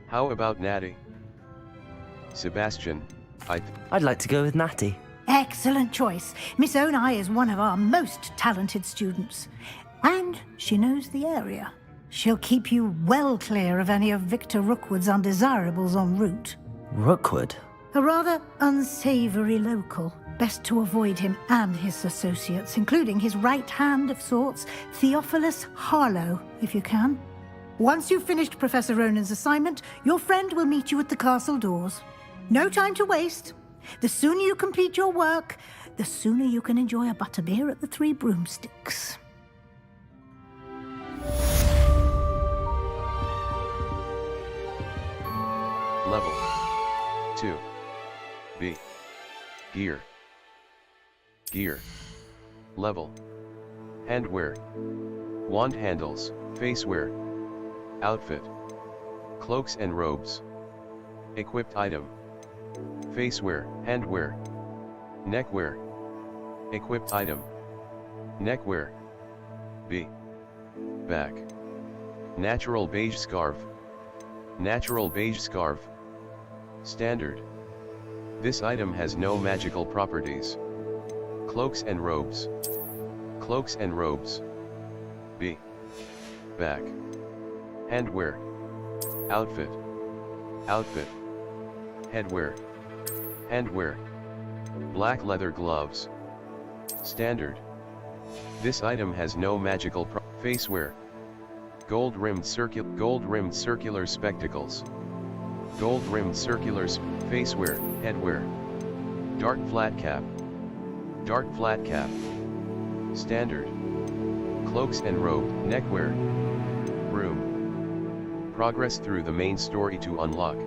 How about Natty? Sebastian, I'd like to go with Natty. Excellent choice. Miss Onai is one of our most talented students. And she knows the area. She'll keep you well clear of any of Victor Rookwood's undesirables en route. Rookwood? A rather unsavory local. Best to avoid him and his associates, including his right hand of sorts, Theophilus Harlow, if you can. Once you've finished Professor Ronan's assignment, your friend will meet you at the castle doors. No time to waste. The sooner you complete your work, the sooner you can enjoy a butterbeer at the Three Broomsticks. Level 2. B. Gear. Gear. Level. Handwear. Wand handles, facewear. Outfit. Cloaks and robes. Equipped item. Facewear, handwear. Neckwear. Equipped item. Neckwear. B. Back. Natural beige scarf. Natural beige scarf. Standard. This item has no magical properties. Cloaks and robes. Cloaks and robes. B. Back. Handwear. Outfit. Outfit. Headwear. Handwear. Black leather gloves. Standard. This item has no magical facewear. Gold-rimmed circular spectacles. Gold-rimmed circular facewear, headwear. Dark flat cap. Dark flat cap. Standard. Cloaks and robe, neckwear. Broom. Progress through the main story to unlock.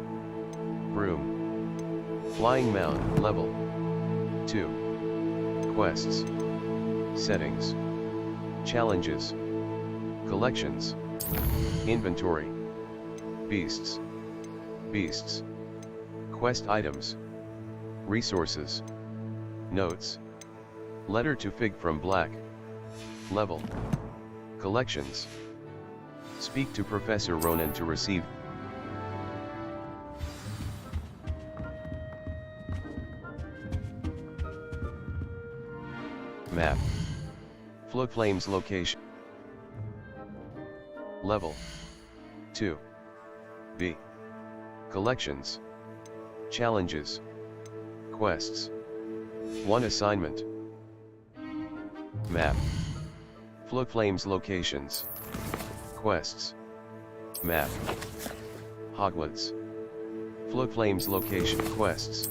Broom. Flying mount, level 2. Quests. Settings. Challenges. Collections. Inventory. Beasts. Beasts. Quest items. Resources. Notes. Letter to Fig from Black. Level. Collections. Speak to Professor Ronan to receive. Map. Floodflames location. Level 2. B. Collections. Challenges. Quests. 1 assignment. Map. Floodflames locations. Quests. Map. Hogwarts. Floodflames location quests.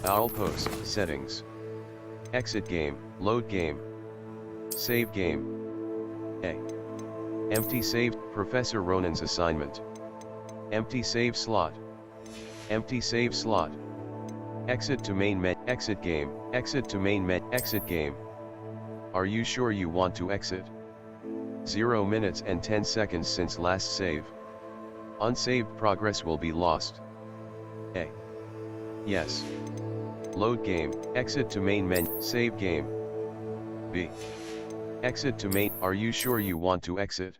Owl post settings. Exit game, load game. Save game. A. Empty save, Professor Ronan's assignment. Empty save slot. Empty save slot. Exit to main exit game, exit to main exit game. Are you sure you want to exit? 0 minutes and 10 seconds since last save. Unsaved progress will be lost. A. Yes. Load game, exit to main menu, save game. B. Exit to main, are you sure you want to exit?